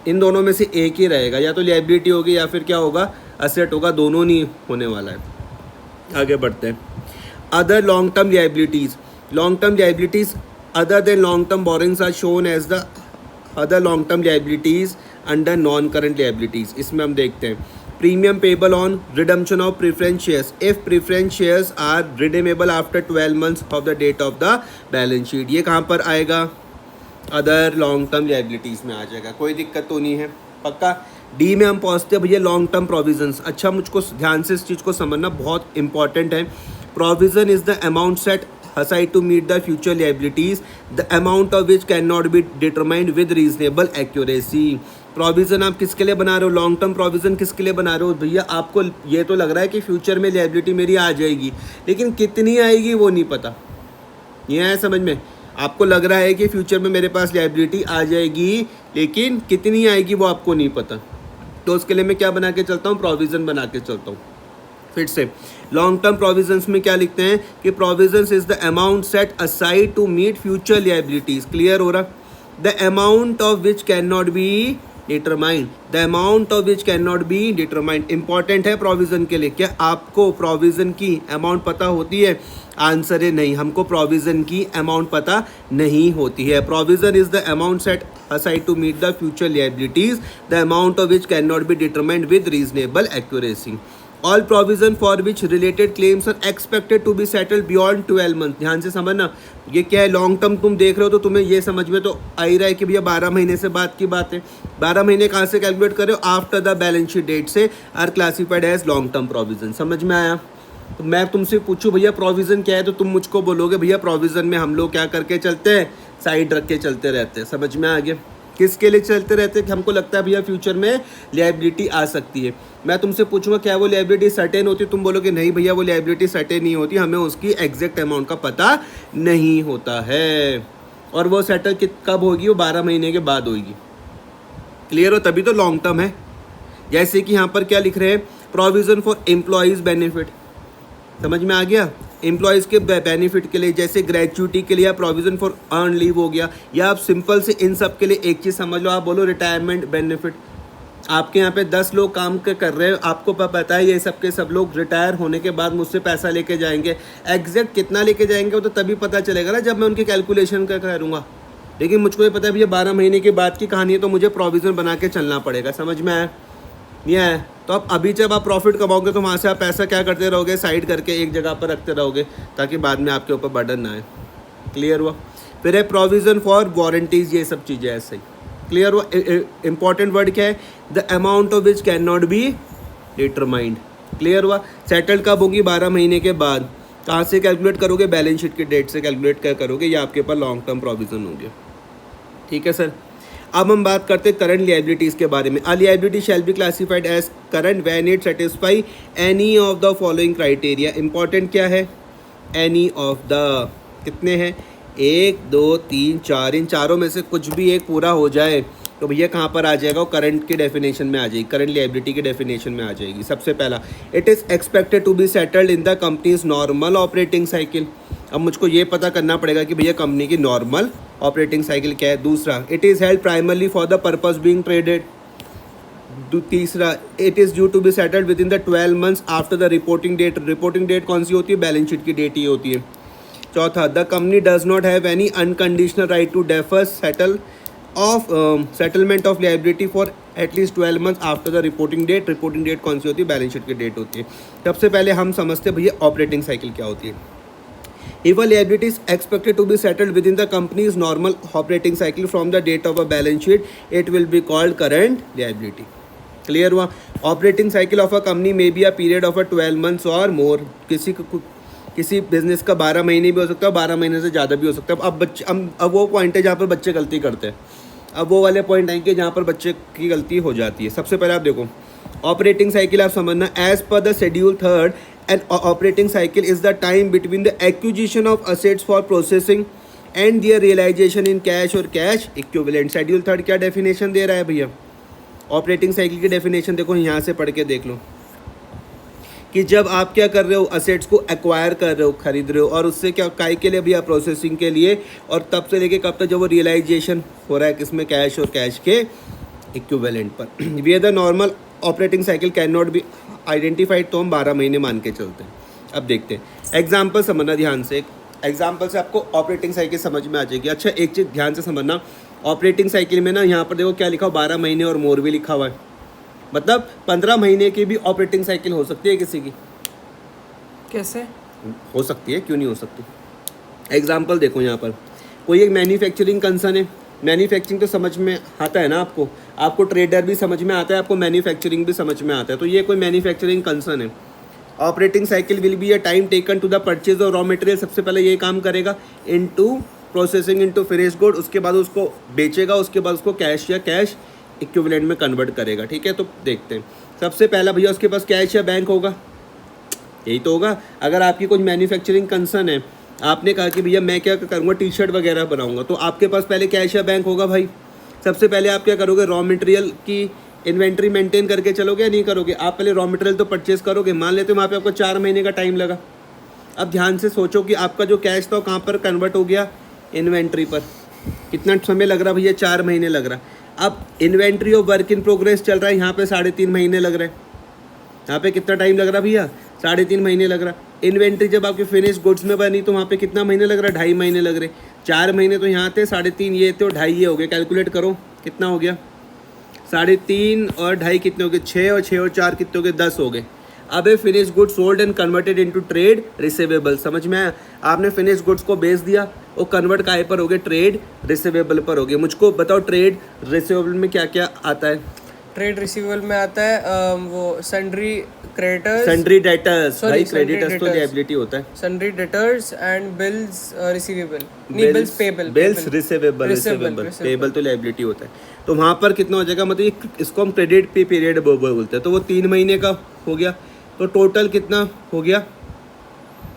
इन दोनों में से एक ही रहेगा, या तो लिएबिलिटी होगी या फिर क्या होगा? असेट होगा, दोनों नहीं होने वाला है। आगे बढ़ते हैं। Other long term liabilities, long term liabilities other than long term borrowings are shown as the other long term liabilities under non current liabilities. इसमें हम देखते हैं premium payable on redemption of preference shares if preference shares are redeemable after 12 months of the date of the balance sheet. ये कहाँ पर आएगा? Other long term liabilities में आ जाएगा। कोई दिक्कत तो नहीं है? पक्का? डी में हम पहुँचते हैं भैया लॉन्ग टर्म प्रोविजंस। अच्छा, मुझको ध्यान से इस चीज़ को समझना बहुत इंपॉर्टेंट है। Provision is the amount set aside to meet the future liabilities, the amount of which cannot be determined with reasonable accuracy। Provision आप किसके लिए बना रहे हो? लॉन्ग टर्म प्रोविज़न किसके लिए बना रहे हो भैया? आपको ये तो लग रहा है कि फ्यूचर में लिएबिलिटी मेरी आ जाएगी, लेकिन कितनी आएगी वो नहीं पता। ये है समझ में? आपको लग रहा है कि फ्यूचर में मेरे पास लिएबिलिटी आ जाएगी, लेकिन कितनी आएगी वो आपको नहीं पता। तो उसके लिए मैं क्या बना के चलता हूँ? प्रोविज़न बना के चलता हूँ। फिर से लॉन्ग टर्म प्रोविजंस में क्या लिखते हैं कि provisions is the amount set aside to meet future liabilities. Clear हो रहा? The amount of which can not be determined, the amount of which can not be determined. Important है provision के लिए। क्या आपको प्रोविजन की अमाउंट पता होती है? आंसर है नहीं, हमको प्रोविजन की अमाउंट पता नहीं होती है। Provision is the amount set aside to meet the future liabilities, the amount of which cannot be determined with reasonable accuracy। All provision for which related claims are expected to be settled beyond 12 months। ध्यान से समझना, ये क्या है? Long term तुम देख रहे हो तो तुम्हें ये समझ में तो आ ही रहा है कि भैया 12 महीने से बाद की बात है। 12 महीने कहाँ से कैलकुलेट कर रहे हो? After the balance sheet date से are classified as long term provision. समझ में आया? तो मैं तुमसे पूछूं भैया प्रोविज़न क्या है, तो तुम मुझको बोलोगे भैया प्रोविज़न में हम लोग क्या करके चलते हैं? साइड रख के चलते रहते हैं। समझ में आ गया? किसके लिए चलते रहते हैं? कि हमको लगता है भैया फ्यूचर में लिएबिलिटी आ सकती है। मैं तुमसे पूछूंगा क्या वो लिएबिलिटी सर्टेन होती है? तुम बोलोगे नहीं भैया वो लिएबिलिटी सर्टेन नहीं होती, हमें उसकी एग्जैक्ट अमाउंट का पता नहीं होता है। और वो सेटल कब होगी? वो 12 महीने के बाद होगी। क्लियर हो? तभी तो लॉन्ग टर्म है। जैसे कि यहाँ पर क्या लिख रहे हैं? Provision for employees benefit. समझ में आ गया? एम्प्लॉयज़ के बेनिफिट के लिए, जैसे ग्रेचुइटी के लिए, या प्रोविज़न फॉर अर्न लीव हो गया, या आप सिंपल से इन सब के लिए एक चीज़ समझ लो, आप बोलो रिटायरमेंट बेनिफिट। आपके यहाँ पे 10 लोग काम कर रहे हैं, आपको पता है ये सब के सब लोग रिटायर होने के बाद मुझसे पैसा लेके जाएंगे। एग्जैक्ट कितना लेके जाएंगे वो तो तभी पता चलेगा ना जब मैं उनकी कैलकुलेशन का करूँगा। लेकिन मुझको ये पता है भैया 12 महीने के बाद की कहानी है, तो मुझे प्रोविज़न बना के चलना पड़ेगा। समझ में आया? नहीं आया? तो अब अभी जब आप प्रॉफिट कमाओगे तो वहाँ से आप पैसा क्या करते रहोगे? साइड करके एक जगह पर रखते रहोगे, ताकि बाद में आपके ऊपर बर्डन ना आए। क्लियर हुआ? फिर है प्रोविज़न फॉर वारंटीज़, ये सब चीज़ें ऐसे ही। क्लियर हुआ? इंपॉर्टेंट वर्ड क्या है? The amount of which can not be determined. Clear हुआ? सेटल्ड कब होगी? 12 महीने के बाद। कहाँ से कैलकुलेट करोगे? बैलेंस शीट की डेट से कैलकुलेट क्या करोगे? ये आपके पास लॉन्ग टर्म प्रोविज़न होंगे। ठीक है सर? अब हम बात करते हैं करंट लिएबिलिटीज़ के बारे में। A liability shall be classified as current when it satisfy any of the following criteria. Important क्या है? Any of the. कितने हैं? 1 2 3 4। इन चारों में से कुछ भी एक पूरा हो जाए तो भैया कहाँ पर आ जाएगा? वो करंट की डेफिनेशन में आ जाएगी, करंट लिएबिलिटी की डेफिनेशन में आ जाएगी। सबसे पहला, it is expected to be settled in the company's normal operating cycle. अब मुझको ये पता करना पड़ेगा कि भैया कंपनी की नॉर्मल ऑपरेटिंग साइकिल क्या है। दूसरा, it is held primarily for the purpose being traded. तीसरा, it is due to be settled within the 12 months after the reporting date. Reporting date कौन सी होती है? बैलेंस शीट की डेट ही होती है। चौथा, the company does not have any unconditional right to defer settlement of liability for at least 12 months after the reporting date. Reporting date कौन सी होती है? बैलेंस शीट की डेट होती है। सबसे पहले हम समझते हैं भैया ऑपरेटिंग साइकिल क्या होती है। If a liability is expected to be settled within the company's normal operating cycle from the date of a balance sheet, it will be called current liability. Clear हुआ? Operating cycle of a company may be a period of a 12 months or more. किसी business का 12 महीने भी हो सकता है, 12 महीने से ज़्यादा भी हो सकता है। अब वो पॉइंट है जहाँ पर बच्चे गलती करते हैं। अब वो वाले पॉइंट आएंगे जहाँ पर बच्चे की गलती हो जाती है। सबसे पहले आप देखो ऑपरेटिंग साइकिल, आप समझना, as per the schedule 3 an operating cycle is the time between the acquisition of assets for processing and their realization in cash और cash equivalent। शेड्यूल थर्ड क्या डेफिनेशन दे रहा है भैया? ऑपरेटिंग साइकिल की definition देखो, यहाँ से पढ़ के देख लो कि जब आप क्या कर रहे हो, असेट्स को एक्वायर कर रहे हो, खरीद रहे हो, और उससे क्या काय के लिए भैया? प्रोसेसिंग के लिए। और तब से लेके कब तक जब वो रियलाइजेशन हो रहा है किसमें? कैश और कैश के इक्विवेलेंट पर। We the normal operating cycle can not be identified, तो हम 12 महीने मान के चलते हैं। अब देखते हैं एग्जाम्पल समझना ध्यान से। एक एग्जाम्पल से आपको ऑपरेटिंग साइकिल समझ में आ जाएगी। अच्छा एक चीज़ ध्यान से समझना, ऑपरेटिंग साइकिल में ना यहाँ पर देखो क्या लिखा हो, 12 महीने और मोर भी लिखा हुआ है। मतलब 15 महीने की भी ऑपरेटिंग साइकिल हो सकती है किसी की। कैसे हो सकती है, क्यों नहीं हो सकती? एग्जाम्पल देखो यहाँ पर, कोई एक मैन्युफैक्चरिंग कंसर्न है। मैन्युफैक्चरिंग तो समझ में आता है ना आपको, आपको ट्रेडर भी समझ में आता है, आपको मैन्युफैक्चरिंग भी समझ में आता है। तो ये कोई मैन्युफैक्चरिंग कंसर्न है। Operating cycle will be a time taken to the purchase of raw material. सबसे पहले ये काम करेगा, into processing into finish good, उसके बाद उसको बेचेगा, उसके बाद उसको कैश या कैश इक्विवेलेंट में कन्वर्ट करेगा। ठीक है, तो देखते हैं। सबसे पहला भैया उसके पास कैश या बैंक होगा, यही तो होगा। अगर आपकी कुछ मैन्युफैक्चरिंग कंसर्न है, आपने कहा कि भैया मैं क्या करूँगा, टी शर्ट वगैरह बनाऊंगा, तो आपके पास पहले कैश या बैंक होगा भाई। सबसे पहले आप क्या करोगे, रॉ मटेरियल की इन्वेंट्री मेंटेन करके चलोगे या नहीं करोगे? आप पहले रॉ मटेरियल तो परचेज करोगे। मान लेते हो वहाँ पे आपको 4 महीने का टाइम लगा। अब ध्यान से सोचो कि आपका जो कैश था कहाँ पर कन्वर्ट हो गया, इन्वेंट्री पर। कितना समय लग रहा भैया? 4 महीने लग रहा। अब inventory of work in progress चल रहा है, यहाँ पे 3.5 महीने लग रहे हैं। यहाँ पे कितना टाइम लग रहा भैया? 3.5 महीने लग रहा। इन्वेंट्री जब आपके फिनिश गुड्स में बनी तो वहाँ पे कितना महीने लग रहा? 2.5 महीने लग रहे। 4 महीने तो यहाँ थे, 3.5 ये थे और 2.5 ये हो गए। कैलकुलेट करो कितना हो गया? 3.5 और 2.5 कितने हो गए? 6 और 6 और 4 कितने हो गए? 10 हो गए। अब ये finish goods sold and converted into trade receivable. समझ में आया? आपने फिनिश गुड्स को बेच दिया, वो कन्वर्ट काहे पर हो गए? ट्रेड रिसीवेबल पर हो गए। मुझको बताओ ट्रेड रिसीवेबल में क्या क्या आता है? ट्रेड रिसीवेबल में आता है वो sundry creditors, sundry debtors. Sorry, भाई sundry क्रेडिटर्स तो debtors. लायबिलिटी होता है। Sundry debtors and bills receivable, नहीं bills payable, bills receivable, payable तो लायबिलिटी होता है। तो वहाँ पर कितना हो जाएगा? मतलब इसको हम क्रेडिट पे पीरियड बोलते हैं। तो वो 3 महीने का हो गया, तो टोटल कितना हो गया?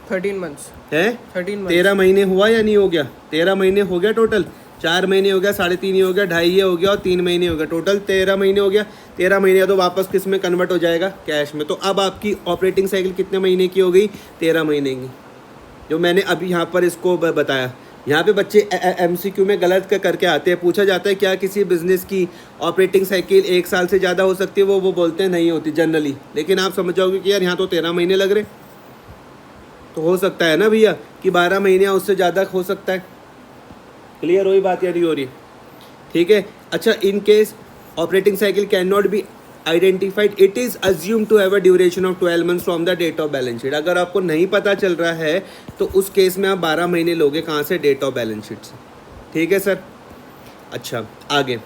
13 मंथ्स है 13 मंथ्स 13 महीने हुआ या नहीं हो गया? 13 महीने हो गया टोटल। 4 महीने हो गया, 3.5 ये हो गया, 2.5 ये हो गया और 3 महीने हो गया। टोटल 13 महीने हो गया। 13 महीने तो वापस किस में कन्वर्ट हो जाएगा? कैश में। तो अब आपकी ऑपरेटिंग साइकिल कितने महीने की हो गई? 13 महीने की। जो मैंने अभी यहाँ पर इसको बताया। यहाँ पे बच्चे MCQ में गलत करके आते हैं। पूछा जाता है क्या किसी बिजनेस की ऑपरेटिंग साइकिल 1 साल से ज़्यादा हो सकती है? वो बोलते हैं नहीं होती जनरली। लेकिन आप समझ जाओगे कि यार यहाँ तो 13 महीने लग रहे, तो हो सकता है ना भैया कि 12 महीने या उससे ज़्यादा हो सकता है। क्लियर हो रही बात या नहीं हो रही? ठीक है। अच्छा, in case operating cycle can not be identified, it is assume to have a duration of 12 months from the date of balance sheet. अगर आपको नहीं पता चल रहा है तो उस केस में आप 12 महीने लोगे। कहाँ से? डेट ऑफ बैलेंस शीट से। ठीक है सर। अच्छा आगे,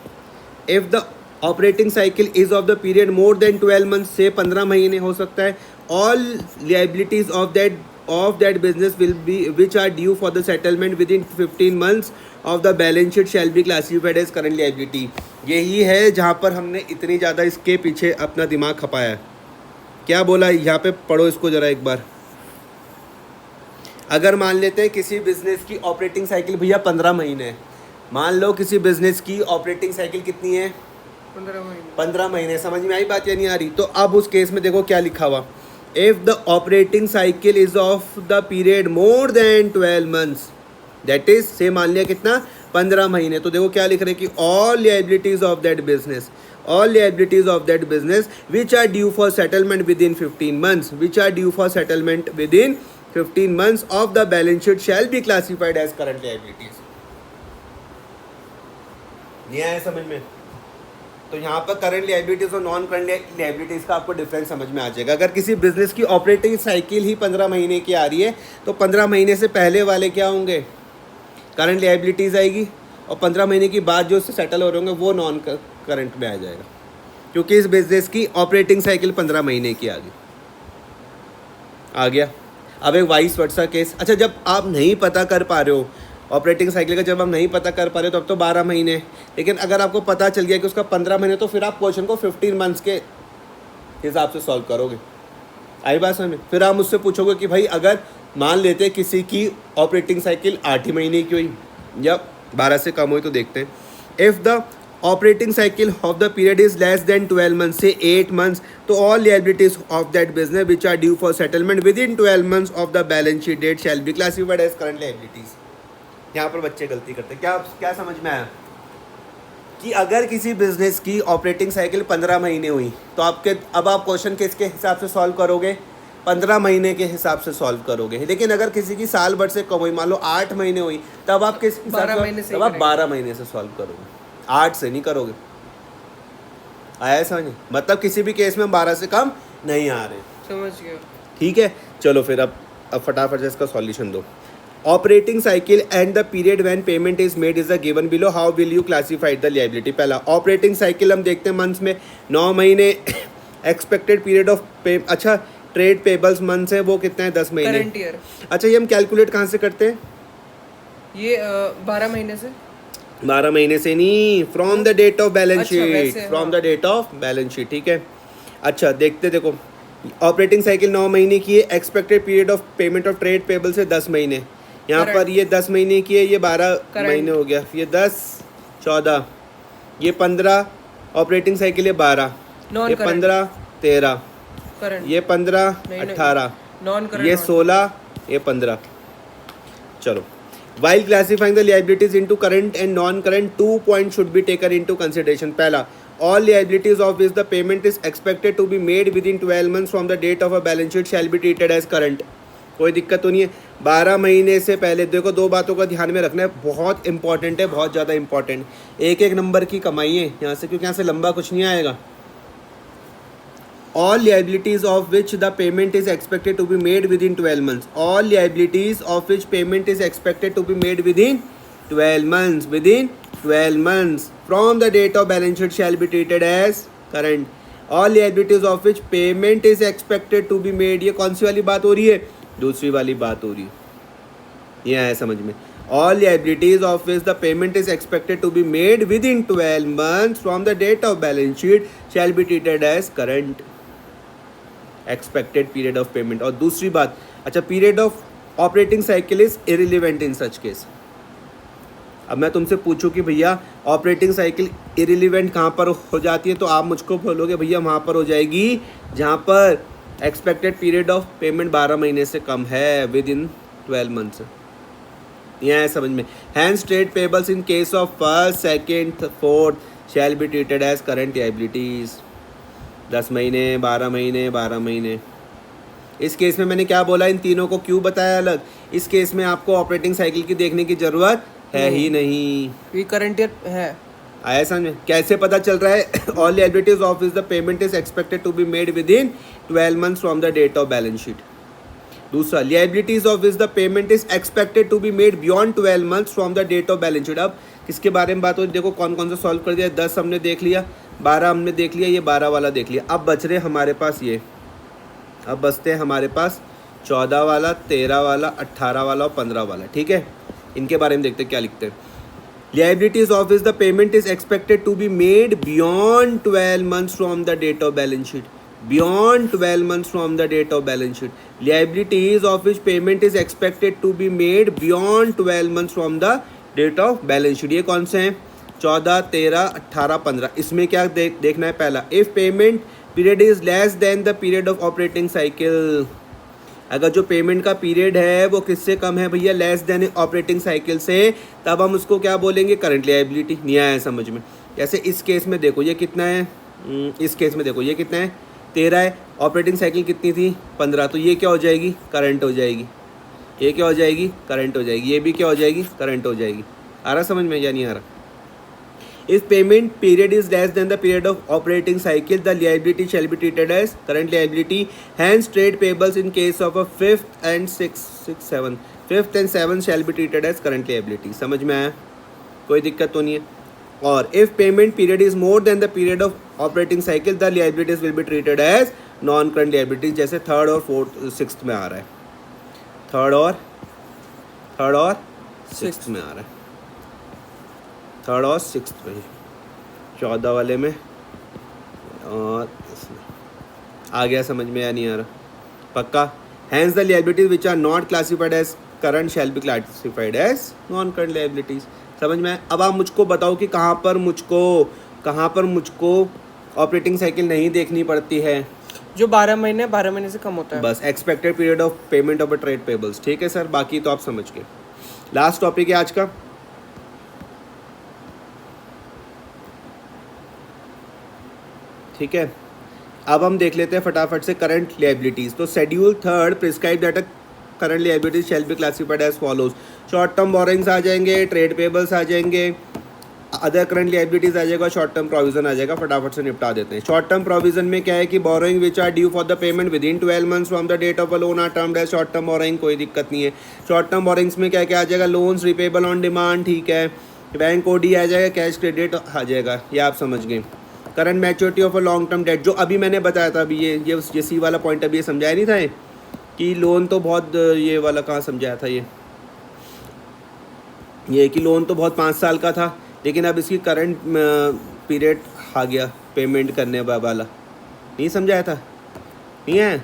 if the operating cycle is of the period more than 12 months, से 15 महीने हो सकता है। All liabilities of that business will be which are due for the settlement within 15 months of the balance sheet shall be classified as current liability. यही है जहाँ पर हमने इतनी ज़्यादा इसके पीछे अपना दिमाग खपाया है। क्या बोला? यहाँ पे पढ़ो इसको ज़रा एक बार। अगर मान लेते हैं किसी बिजनेस की ऑपरेटिंग साइकिल भैया 15 महीने है। मान लो किसी बिजनेस की ऑपरेटिंग साइकिल कितनी है? 15 महीने। समझ में आई बात या नहीं आ रही? तो अब उस केस में देखो क्या लिखा हुआ, if the operating cycle is of the period more than 12 months, that is से मान लिया कितना? 15 महीने। तो देखो क्या लिख रहे हैं कि all liabilities of that business, all liabilities of that business which are due for settlement within 15 months, which are due for settlement within 15 months of the balance sheet shall be classified as current liabilities. नहीं आया समझ में? तो यहाँ पर current liabilities और non current liabilities का आपको डिफरेंस समझ में आ जाएगा। अगर किसी बिजनेस की ऑपरेटिंग साइकिल ही 15 महीने की आ रही है तो 15 महीने से पहले वाले क्या होंगे? करंट लायबिलिटीज आएगी, और 15 महीने की बाद जो उससे सेटल हो रहे होंगे वो नॉन करंट में आ जाएगा, क्योंकि इस बिजनेस की ऑपरेटिंग साइकिल 15 महीने की आ गया। अब एक वाइस वर्सा केस। अच्छा, जब आप नहीं पता कर पा रहे हो ऑपरेटिंग साइकिल का, जब आप नहीं पता कर पा रहे हो तब तो 12 महीने, लेकिन अगर आपको पता चल गया कि उसका 15 महीने, तो फिर आप क्वेश्चन को 15 मंथ्स के हिसाब से सॉल्व करोगे। आई बात समझ में? फिर आप मुझसे पूछोगे कि भाई अगर मान लेते हैं किसी की ऑपरेटिंग साइकिल 8 ही महीने की हुई या 12 से कम हुई, तो देखते हैं if the operating cycle of the period is less than 12 months से 8 मंथ्स, तो all liabilities of that business which are due for settlement within 12 months of the balance sheet date shall be classified as current liabilities। यहाँ पर बच्चे गलती करते हैं। क्या समझ में आया कि अगर किसी बिजनेस की ऑपरेटिंग साइकिल 15 महीने हुई तो अब आप क्वेश्चन किसके हिसाब से सॉल्व करोगे? 15 महीने के हिसाब से सॉल्व करोगे। लेकिन अगर किसी की साल भर से कम हुई, मान लो 8 महीने हुई, तब आप किस हिसाब 12 महीने से? से तब आप 12 महीने से सॉल्व करोगे, 8 से नहीं करोगे। आया समझ? मतलब किसी भी केस में हम 12 से कम नहीं आ रहे। समझ गया। ठीक है, चलो फिर अब फटाफट से इसका सॉल्यूशन दो। Operating cycle and the period when payment is made is the given below, how will you classify the liability? पहला ऑपरेटिंग साइकिल हम देखते हैं मंथ्स में, 9 महीने। एक्सपेक्टेड पीरियड ऑफ पे, अच्छा ट्रेड पेबल्स मंथ्स है वो कितना है? 10 महीने। Current year. अच्छा ये हम कैलकुलेट कहाँ से करते हैं? ये 12 महीने से। 12 महीने से नहीं, from the date of balance अच्छा, शीट, वैसे, फ्रॉम हाँ। The date of balance sheet. ठीक है, अच्छा देखो ऑपरेटिंग साइकिल 9 महीने की है, expected period of payment of trade payable से 10 महीने। यहाँ Correct. पर ये 10 महीने की है, ये 12 Correct. महीने हो गया, ये 10 14, ये 15 ऑपरेटिंग साइकिल, ये 12, ये 15 13, करंट। ये 15 नहीं, 18, नॉन करंट। ये 16, ये 15। चलो, while classifying the liabilities into current and non-current, 2 points should be taken into consideration. पहला, all liabilities of which the payment is expected to be made within 12 months from the date of a balance sheet shall be treated as current. कोई दिक्कत तो नहीं है। 12 महीने से पहले देखो, 2 बातों का ध्यान में रखना है, बहुत इंपॉर्टेंट है, बहुत ज़्यादा इंपॉर्टेंट। एक नंबर की कमाई है यहाँ से, क्योंकि यहाँ से लंबा कुछ नहीं आएगा। all liabilities of which the payment is expected to be made within 12 months, all liabilities of which payment is expected to be made within 12 months, within 12 months from the date of balance sheet shall be treated as current. all liabilities of which payment is expected to be made, ये कौन सी वाली बात हो रही है? दूसरी वाली बात हो रही है, ये आया समझ में? all liabilities of which the payment is expected to be made within 12 months from the date of balance sheet shall be treated as current. Expected period of payment. और दूसरी बात, अच्छा period of operating cycle is irrelevant in such case. अब मैं तुमसे पूछूं कि भैया ऑपरेटिंग साइकिल इरिलीवेंट कहाँ पर हो जाती है, तो आप मुझको बोलोगे भैया वहाँ पर हो जाएगी जहाँ पर एक्सपेक्टेड पीरियड ऑफ पेमेंट 12 महीने से कम है, विद इन 12 मंथ्स। यह है समझ में? Hence trade payables in case of first second fourth shall be treated as current liabilities. 10 महीने 12 महीने 12 महीने। इस केस में मैंने क्या बोला, इन तीनों को क्यों बताया अलग? इस केस में आपको ऑपरेटिंग साइकिल की देखने की जरूरत है ही नहीं। ये करंट ईयर है। आया समझ में? कैसे पता चल रहा है? All liabilities of which the payment is expected to be made within 12 months from the date of balance sheet. दूसरा, liabilities of which the payment is expected to be made beyond 12 months from the date of balance sheet. अब किसके बारे में बात हो रही? देखो कौन कौन सा सॉल्व कर दिया। 10 हमने देख लिया, 12 हमने देख लिया, ये 12 वाला देख लिया। अब बच रहे हमारे पास ये, अब बचते हैं हमारे पास 14 वाला, 13 वाला, 18 वाला और 15 वाला। ठीक है, इनके बारे में देखते हैं क्या लिखते हैं। Liabilities of which the payment is expected to be made beyond 12 months from the date of balance sheet. Beyond 12 months from the date of balance sheet. Liabilities of which payment is expected to be made beyond 12 months from the date of balance sheet. ये कौन से हैं? 14, 13, 18, 15। इसमें क्या देखना है? पहला, if payment period is less than the period of operating cycle. अगर जो पेमेंट का पीरियड है वो किससे कम है भैया? लेस देन ऑपरेटिंग साइकिल से, तब हम उसको क्या बोलेंगे? Current liability. नहीं आया समझ में? जैसे इस केस में देखो ये कितना है, इस केस में देखो ये कितना है? 13 है। ऑपरेटिंग साइकिल कितनी थी? 15। तो ये क्या हो जाएगी? करंट हो जाएगी। ये क्या हो जाएगी? करंट हो जाएगी। ये भी क्या हो जाएगी? करंट हो जाएगी। आ रहा समझ में या नहीं आ रहा? If payment period is less than the period of operating cycle, the liability shall be treated as current liability. Hence, trade payables in case of a fifth and seventh shall be treated as current liability. समझ में आया? कोई दिक्कत तो नहीं है? और if payment period is more than the period of operating cycle, the liabilities will be treated as non-current liabilities. जैसे थर्ड और फोर्थ सिक्स्थ में आ रहा है, थर्ड और सिक्स्थ में आ रहा है, थर्ड और सिक्स्थ में, 14 वाले में और इसमें। आ गया समझ में या नहीं आ रहा? पक्का। Hence the liabilities which are not classified as current shall be classified as non current liabilities। समझ में आया? अब आप मुझको बताओ कि कहाँ पर मुझको ऑपरेटिंग साइकिल नहीं देखनी पड़ती है। जो 12 महीने से कम होता है। बस expected period of payment of a trade payables. ठीक है सर, बाकी तो आप समझ गए। लास्ट टॉपिक है आज का, ठीक है। अब हम देख लेते हैं फटाफट से करंट लायबिलिटीज। तो schedule 3 prescribe that current liabilities shall be classified as follows. Short term borrowings आ जाएंगे, ट्रेड पेबल्स आ जाएंगे, अदर करंट लायबिलिटीज आ जाएगा, शॉर्ट टर्म प्रोविजन आ जाएगा। फटाफट से निपटा देते हैं। शॉर्ट टर्म प्रोविजन में क्या है कि borrowing which are due for the payment within 12 months from the date of a loan are termed as short term borrowing. कोई दिक्कत नहीं है। शॉर्ट टर्म बोरोइंग्स में क्या क्या आ जाएगा, लोन्स रिपेबल ऑन डिमांड, ठीक है, बैंक ओडी आ जाएगा, कैश क्रेडिट आ जाएगा, ये आप समझ गए। Current maturity of a long term date, जो अभी मैंने बताया था, अभी ये सी वाला पॉइंट अभी ये समझाया नहीं था ये, कि लोन तो बहुत, ये वाला कहाँ समझाया था ये कि लोन तो बहुत 5 साल का था, लेकिन अब इसकी करंट पीरियड आ गया पेमेंट करने वाला, नहीं समझाया था? नहीं है?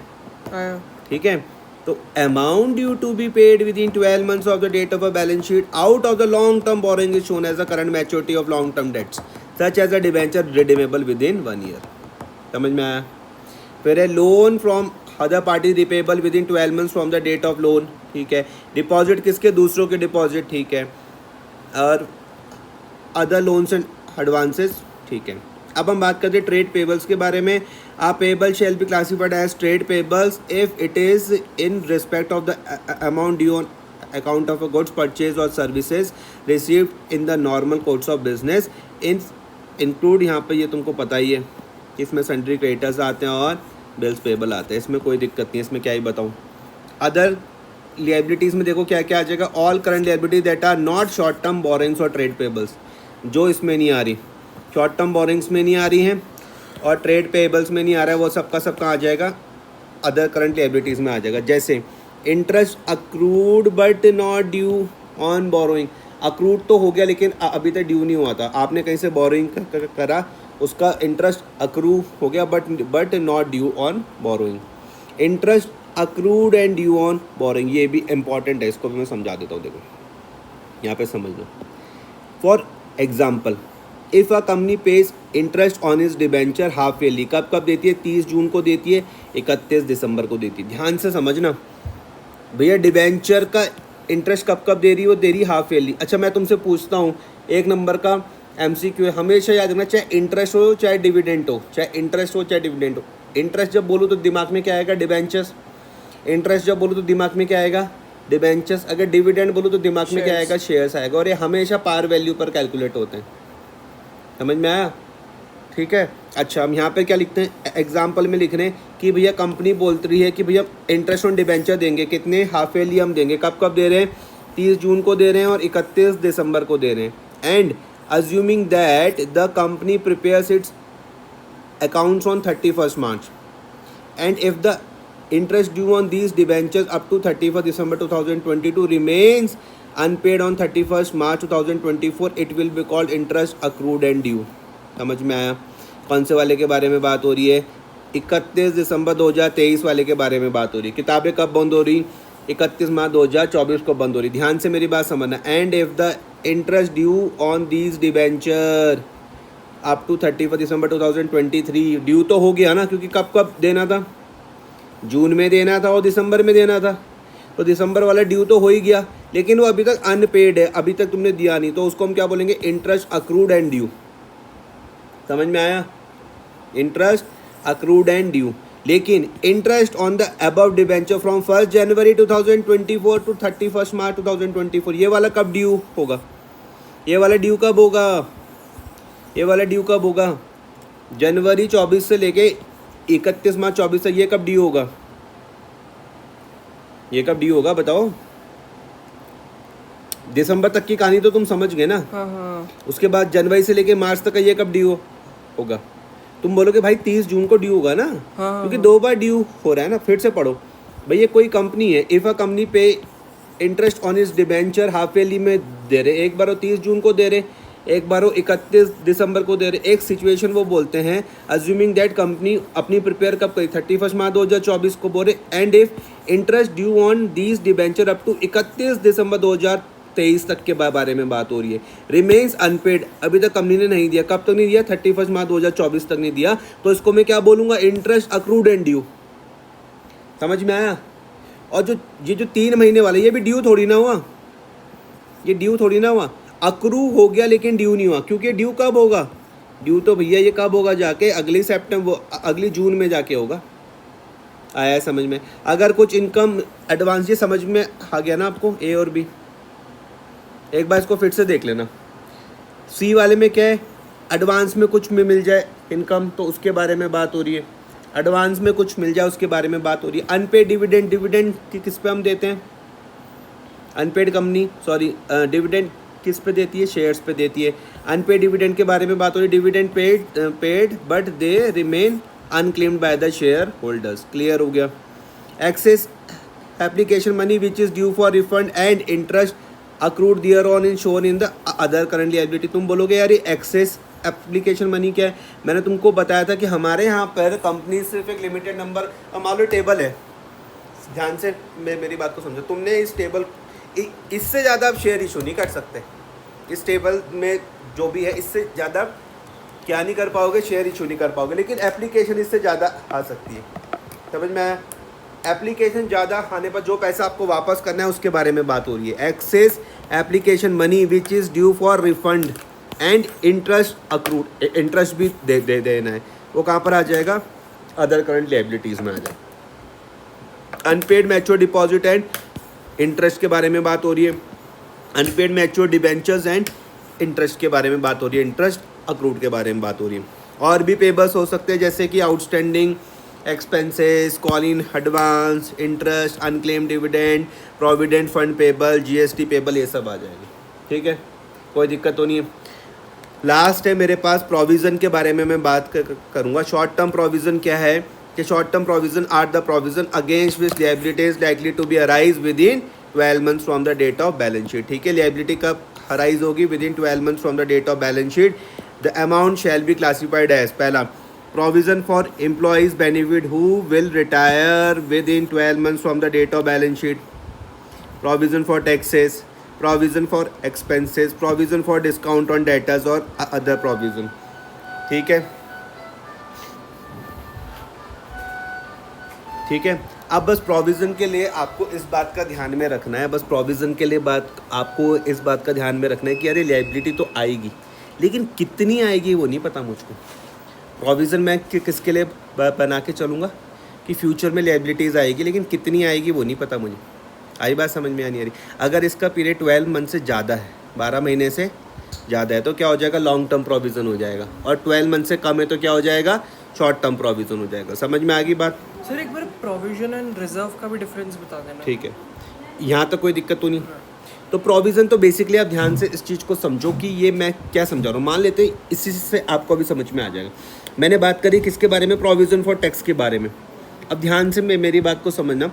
आया। ठीक है। तो amount due to be paid within 12 months of the date of a balance sheet out of the long term borrowing is shown as the current maturity of long term debts such as a debenture redeemable within 1 year. समझ में आया? फिर है loan from other party repayable within 12 months from the date of loan, ठीक है। Deposit किसके, दूसरों के डिपॉजिट, ठीक है। और अदर लोन्स एंड एडवांसेस, ठीक है। अब हम बात करते हैं ट्रेड पेबल्स के बारे में। A payable shall be classified as trade payables if it is in respect of the amount due on account of a goods purchase और services received in the normal course of business. Include यहाँ पे ये तुमको पता ही है कि इसमें sundry creditors आते हैं और बिल्स पेबल आते हैं, इसमें कोई दिक्कत नहीं है, इसमें क्या ही बताऊँ। अदर लिएबिलिटीज़ में देखो क्या क्या आ जाएगा, all current liabilities that are not short term borrowings और ट्रेड पेबल्स, जो इसमें नहीं आ रही, शॉर्ट टर्म बोरिंग्स में नहीं आ रही हैं और ट्रेड पेबल्स में नहीं आ रहा है, वो सबका सबका आ जाएगा अदर करंट लिएबिलिटीज़ में आ जाएगा। जैसे interest accrued but not due on borrowing, accrued तो हो गया लेकिन अभी तक ड्यू नहीं हुआ था, आपने कहीं से बोरोइंग करा, उसका इंटरेस्ट अक्रू हो गया but not due on borrowing. Interest accrued and due on borrowing, ये भी इंपॉर्टेंट है, इसको भी मैं समझा देता हूँ। देखो यहाँ पे समझ लो। For example, if a company pays interest on its debenture half yearly, कब कब देती है, 30 जून को देती है, 31 दिसंबर को देती है। ध्यान से समझना भैया, डिबेंचर का इंटरेस्ट कब कब दे रही है, वो दे रही हाफ ईयरली। अच्छा मैं तुमसे पूछता हूँ, 1 नंबर का MCQ है, हमेशा याद रखना, चाहे इंटरेस्ट हो चाहे डिविडेंड हो, चाहे इंटरेस्ट हो चाहे डिविडेंड हो। इंटरेस्ट जब बोलूँ तो दिमाग में क्या आएगा, डिबेंचर्स। इंटरेस्ट जब बोलूँ तो दिमाग में क्या आएगा, डिबेंचर्स। अगर डिविडेंड बोलूँ तो दिमाग में क्या आएगा, शेयर्स आएगा। और ये हमेशा पार वैल्यू पर कैलकुलेट होते हैं, समझ में आया? ठीक है। अच्छा हम यहाँ पे क्या लिखते हैं, एग्जाम्पल में लिख रहे हैं कि भैया कंपनी बोल रही है कि भैया इंटरेस्ट ऑन डिबेंचर देंगे, कितने, हाफ ईयरली हम देंगे। कब कब दे रहे हैं, 30 जून को दे रहे हैं और 31 दिसंबर को दे रहे हैं। And assuming that the company prepares its accounts on 31st March, and if the interest due on these debentures up to 31st December 2022 remains unpaid on 31st March 2024, it will be called interest accrued and due। समझ में आया? कौन से वाले के बारे में बात हो रही है, 31 दिसंबर 2023 वाले के बारे में बात हो रही है। किताबें कब बंद हो रही, 31 मार्च 2024 को बंद हो रही। ध्यान से मेरी बात समझना। And if the interest due on these debenture up to 31 December 2023, due तो हो गया ना, क्योंकि कब कब देना था, जून में देना था और दिसंबर में देना था, तो दिसंबर वाला ड्यू तो हो ही गया, लेकिन वो अभी तक अनपेड है, अभी तक तुमने दिया नहीं, तो उसको हम क्या बोलेंगे, इंटरेस्ट अक्रूड एंड ड्यू। समझ में आया? Interest accrued and due. लेकिन interest on the above debenture from 1 January 2024 to 31 मार्च 2024, ये वाला कब ड्यू होगा, ये वाला ड्यू कब होगा, ये वाला ड्यू कब होगा, जनवरी 24 से लेके 31 मार्च 24 तक, ये कब ड्यू होगा, ये कब ड्यू होगा बताओ। दिसंबर तक की कहानी तो तुम समझ गए ना। हाँ। उसके बाद जनवरी से लेके मार्च तक का ये कब ड्यू होगा। तुम बोलोगे भाई 30 जून को ड्यू होगा ना, क्योंकि 2 बार ड्यू हो रहा है ना। फिर से पढ़ो भैया, कोई कंपनी है, इफ़ अ कंपनी पे interest on its debenture half yearly में दे रहे, एक बार 30 जून को दे रहे, एक बार वो 31 दिसंबर को दे रहे। एक सिचुएशन वो बोलते हैं अज्यूमिंग दैट कंपनी अपनी प्रिपेयर कब करी 31 मार्च 2024 को बोले and if interest due on these debenture up to 31 December 2023 तक के बारे में बात हो रही है। रिमेन्स अनपेड, अभी तक कंपनी ने नहीं दिया। कब तक नहीं दिया? 31 मार्च 2024 तक नहीं दिया। तो इसको मैं क्या बोलूँगा? Interest accrued and due. समझ में आया? और जो 3 महीने वाला ये भी ड्यू थोड़ी ना हुआ, ये ड्यू थोड़ी ना हुआ। अक्रू हो गया लेकिन ड्यू नहीं हुआ, क्योंकि ड्यू कब होगा? ड्यू तो भैया ये कब होगा? जाके अगली जून में जाके होगा। आया है समझ में? अगर कुछ इनकम एडवांस, ये समझ में आ गया ना आपको? ए और बी एक बार इसको फिर से देख लेना। सी वाले में क्या है? एडवांस में कुछ में मिल जाए इनकम, तो उसके बारे में बात हो रही है। एडवांस में कुछ मिल जाए उसके बारे में बात हो रही है। अनपेड डिविडेंड, डिविडेंड किस पे हम देते हैं? अनपेड कंपनी डिविडेंड किस पे देती है? शेयर्स पे देती है। अनपेड डिविडेंड के बारे में बात हो रही है। Dividend paid but they remain unclaimed by the share holders. Clear हो गया? Excess application money which is due for refund and interest accrued there on in shown in the other current liability. तुम बोलोगे यार ये access application money क्या है? मैंने तुमको बताया था कि हमारे यहाँ पर कंपनी सिर्फ एक लिमिटेड नंबर, मान लो टेबल है, ध्यान से मेरी बात को समझो। तुमने इस टेबल, इससे ज़्यादा आप शेयर इशू नहीं कर सकते। इस टेबल में जो भी है इससे ज़्यादा क्या नहीं कर पाओगे? शेयर इशू नहीं कर पाओगे। लेकिन एप्लीकेशन इससे ज़्यादा आ सकती है। समझ में आया? एप्लीकेशन ज़्यादा आने पर जो पैसा आपको वापस करना है उसके बारे में बात हो रही है। Excess application money which is due for refund and interest accrued, interest भी देना है। वो कहाँ पर आ जाएगा? अदर करंट लायबिलिटीज़ में आ जाएगा। Unpaid mature deposit and interest के बारे में बात हो रही है। Unpaid mature debentures and interest के बारे में बात हो रही है। इंटरेस्ट अक्रूड के बारे में बात हो रही है। और भी पेबल्स हो सकते हैं जैसे कि outstanding expenses, call in advance, interest, unclaim dividend, provident fund payable, GST payable, ये सब आ जाएंगे। ठीक है, कोई दिक्कत तो नहीं है। लास्ट है मेरे पास प्रोविज़न के बारे में मैं बात करूँगा। शॉर्ट टर्म प्रोविज़न क्या है? कि short term provision are the provision against which liabilities likely to be arise within 12 months from the date of balance sheet. ठीक है, लायबिलिटी कब अराइज होगी? Within 12 months from the date of balance sheet. The amount shall be classified as, पहला provision for employees benefit who will retire within 12 months from the date of balance sheet. Provision for taxes, provision for expenses, provision for discount on debtors और other provision. ठीक है, ठीक है। अब बस provision के लिए आपको इस बात का ध्यान में रखना है, बस प्रोविज़न के लिए आपको इस बात का ध्यान में रखना है कि अरे लायबिलिटी तो आएगी, लेकिन कितनी आएगी वो नहीं पता मुझको। प्रोविज़न मैं किसके लिए बना के चलूँगा कि फ्यूचर में लायबिलिटीज़ आएगी, लेकिन कितनी आएगी वो नहीं पता मुझे। आई बात समझ में आनी आ रही? अगर इसका पीरियड 12 मंथ से ज़्यादा है, 12 महीने से ज़्यादा है, तो क्या हो जाएगा? लॉन्ग टर्म प्रोविज़न हो जाएगा। और 12 मंथ से कम है तो क्या हो जाएगा? शॉर्ट टर्म प्रोविज़न हो जाएगा। समझ में आ गई बात? सर एक बार प्रोविजन एंड रिजर्व का भी डिफरेंस बता देना। ठीक है, यहाँ तक कोई दिक्कत तो नहीं। तो प्रोविज़न तो बेसिकली आप ध्यान से इस चीज़ को समझो कि ये मैं क्या समझा रहा हूँ। मान लेते हैं इसी से आपको अभी समझ में आ जाएगा। मैंने बात करी किसके बारे में? प्रोविज़न फॉर टैक्स के बारे में। अब ध्यान से मेरी बात को समझना।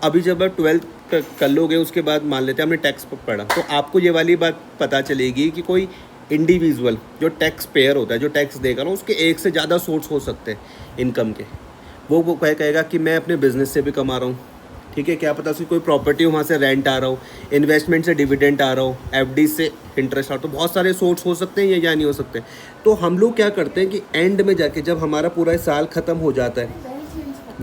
अभी जब आप 12th कर लोगे उसके बाद मान लेते हैं हमने टैक्स पढ़ा, तो आपको ये वाली बात पता चलेगी कि कोई इंडिविजुअल जो टैक्स पेयर होता है, जो टैक्स देगा ना, उसके एक से ज़्यादा सोर्स हो सकते हैं इनकम के। वो कहेगा कि मैं अपने बिजनेस से भी कमा रहा हूँ। ठीक है, क्या पता उसकी कोई प्रॉपर्टी हो, वहाँ से रेंट आ रहा हो, इन्वेस्टमेंट से डिविडेंड आ रहा हो, एफडी से इंटरेस्ट आ रहा हो। तो बहुत सारे सोर्स हो सकते हैं या नहीं हो सकते। तो हम लोग क्या करते हैं कि एंड में जाके जब हमारा पूरा साल ख़त्म हो जाता है,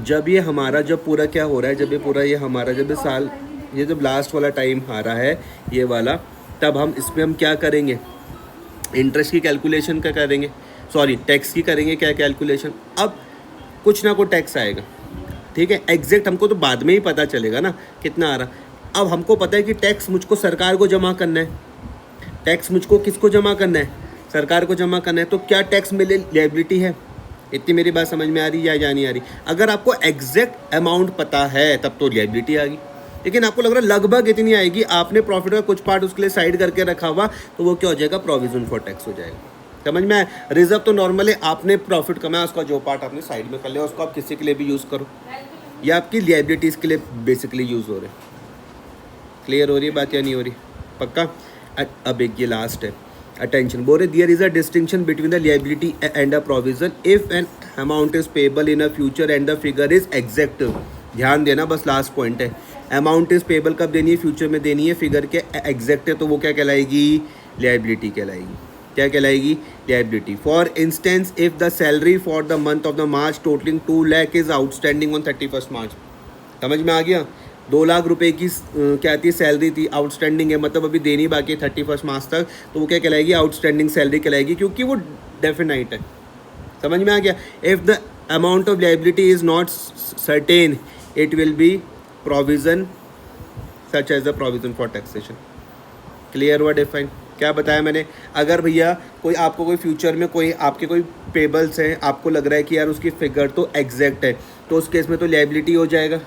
जब ये हमारा जब पूरा क्या हो रहा है, जब ये पूरा ये हमारा जब ये साल, ये जब लास्ट वाला टाइम आ रहा है ये वाला, तब हम इसमें हम क्या करेंगे? इंटरेस्ट की कैलकुलेशन क्या करेंगे? सॉरी, टैक्स की करेंगे क्या कैलकुलेशन। अब कुछ ना कुछ टैक्स आएगा। ठीक है, एग्जैक्ट हमको तो बाद में ही पता चलेगा ना कितना आ रहा। अब हमको पता है कि टैक्स मुझको सरकार को जमा करना है। टैक्स मुझको किसको जमा करना है? सरकार को जमा करना है। तो क्या टैक्स में लायबिलिटी है? इतनी मेरी बात समझ में आ रही या नहीं आ रही? अगर आपको एग्जैक्ट अमाउंट पता है तब तो लायबिलिटी आ गई, लेकिन आपको लग रहा है लगभग इतनी आएगी, आपने प्रॉफिट का कुछ पार्ट उसके लिए साइड करके रखा हुआ, तो वो क्या हो जाएगा? प्रोविज़न फॉर टैक्स हो जाएगा। समझ में आया? रिजर्व तो नॉर्मली आपने प्रॉफिट कमाया, उसका जो पार्ट आपने साइड में कर लिया, उसको आप किसी के लिए भी यूज़ करो, या आपकी लायबिलिटीज़ के लिए बेसिकली यूज़ हो रहे। क्लियर हो रही है बात या नहीं हो रही? पक्का? अब एक ये लास्ट है अटेंशन बोल रहे there is a distinction between the liability and a provision if an amount is payable in a future and the figure is exact. ध्यान देना, बस लास्ट पॉइंट है। अमाउंट इज पेबल कब देनी है? फ्यूचर में देनी है, फिगर के एग्जैक्ट है तो वो क्या कहलाएगी? लिएबिलिटी कहलाएगी। क्या कहलाएगी? Liability. For instance if the salary for the month of the March totalling 2 lakh is outstanding on 31 March. समझ में आ गया? 2 लाख रुपए की क्या थी? सैलरी थी, आउटस्टैंडिंग है, मतलब अभी देनी बाकी है 31 मार्च तक, तो वो क्या कहलाएगी? आउटस्टैंडिंग सैलरी कहलाएगी, क्योंकि वो डेफिनाइट है। समझ में आ गया? If the amount of liability is not certain it will be provision such as a provision for taxation. Clear हुआ? डिफाइन क्या बताया मैंने? अगर भैया कोई आपको कोई फ्यूचर में कोई आपके कोई पेबल्स हैं, आपको लग रहा है कि यार उसकी फिगर तो एग्जैक्ट है, तो उस केस में तो लायबिलिटी हो जाएगा।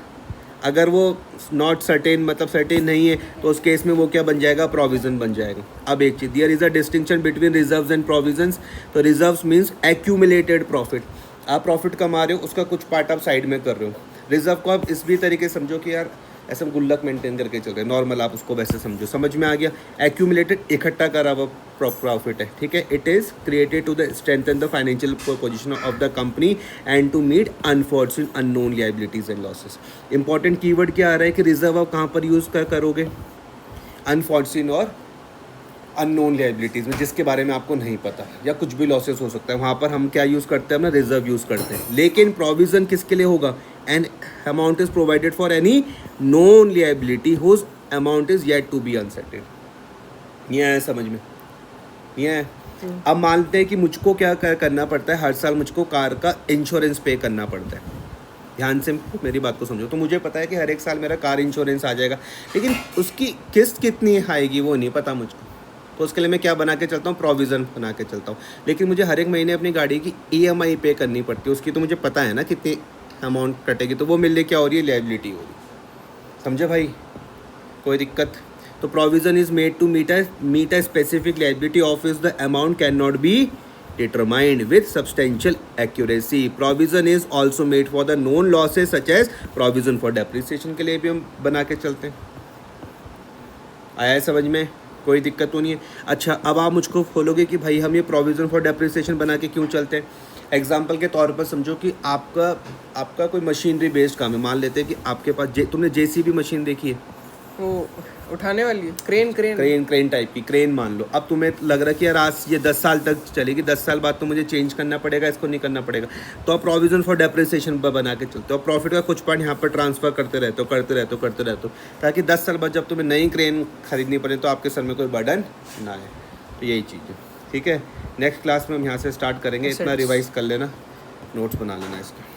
अगर वो नॉट सर्टेन मतलब सर्टेन नहीं है तो उस केस में वो क्या बन जाएगा? प्रोविज़न बन जाएगा। अब एक चीज़, there is a distinction between reserves and provisions. तो रिजर्व्स मीन्स एक्यूमुलेटेड प्रॉफिट। आप प्रॉफिट कमा रहे हो, उसका कुछ पार्ट आप साइड में कर रहे हो। रिजर्व को आप इस भी तरीके से समझो कि यार ऐसे गुल्लक मेंटेन करके चल रहे हैं, नॉर्मल आप उसको वैसे समझो। समझ में आ गया? एक्यूमुलेटेड इकट्ठा करा हुआ प्रॉफिट है, ठीक है। It is created to the strengthen the financial position of the company and to meet unfortunate unknown liabilities and losses. Important keyword क्या आ रहा है कि रिजर्व आप कहाँ पर यूज़ करोगे? अनफॉर्चुनेट और अननोन लायबिलिटीज़ में, जिसके बारे में आपको नहीं पता या कुछ भी लॉसेस हो सकता है, वहाँ पर हम क्या यूज़ करते हैं? अपना रिजर्व यूज़ करते हैं। लेकिन प्रोविज़न किसके लिए होगा? An amount is provided for any known liability whose amount is yet to be uncertain. ये है समझ में? ये है। अब मानते हैं कि मुझको क्या करना पड़ता है, हर साल मुझको कार का इंश्योरेंस पे करना पड़ता है। ध्यान से मेरी बात को समझो। तो मुझे पता है कि हर एक साल मेरा कार इंश्योरेंस आ जाएगा, लेकिन उसकी किस्त कितनी आएगी वो नहीं पता मुझको। तो उसके लिए मैं क्या बना के चलता हूँ? प्रोविज़न बना के चलता हूँ। लेकिन मुझे हर एक महीने अपनी गाड़ी की EMI पे करनी पड़ती है, उसकी तो मुझे पता है ना कितनी अमाउंट कटेगी, तो वो मेरे लिए क्या हो रही है? लायबिलिटी हो रही है। समझे भाई? कोई दिक्कत? तो provision is made to meet a specific liability of is the amount can not be determined with substantial accuracy. Provision is also made for the known losses such as provision for depreciation के लिए भी हम बना के चलते हैं। आया है समझ में? कोई दिक्कत तो नहीं है। अच्छा, अब आप मुझको खोलोगे कि भाई हम ये प्रोविज़न फॉर डेप्रिसिएशन बना के क्यों चलते हैं? एग्जाम्पल के तौर पर समझो कि आपका कोई मशीनरी बेस्ड काम है। मान लेते हैं कि आपके पास तुमने JCB मशीन देखी है? वो उठाने वाली क्रेन टाइप की क्रेन मान लो। अब तुम्हें लग रहा है कि यार आज ये 10 साल तक चलेगी, 10 साल बाद तो मुझे चेंज करना पड़ेगा, इसको नहीं करना पड़ेगा। तो आप प्रोविज़न फॉर डेप्रिसिएशन बना के चलते हो। प्रॉफिट का कुछ पार्ट यहाँ पर ट्रांसफ़र करते रहते हो, ताकि 10 साल बाद जब तुम्हें नई क्रेन खरीदनी पड़े तो आपके सर में कोई बर्डन ना आए। तो यही चीज़ है, ठीक है। नेक्स्ट क्लास में हम यहाँ से स्टार्ट करेंगे। इतना रिवाइज कर लेना, नोट्स बना लेना इसका।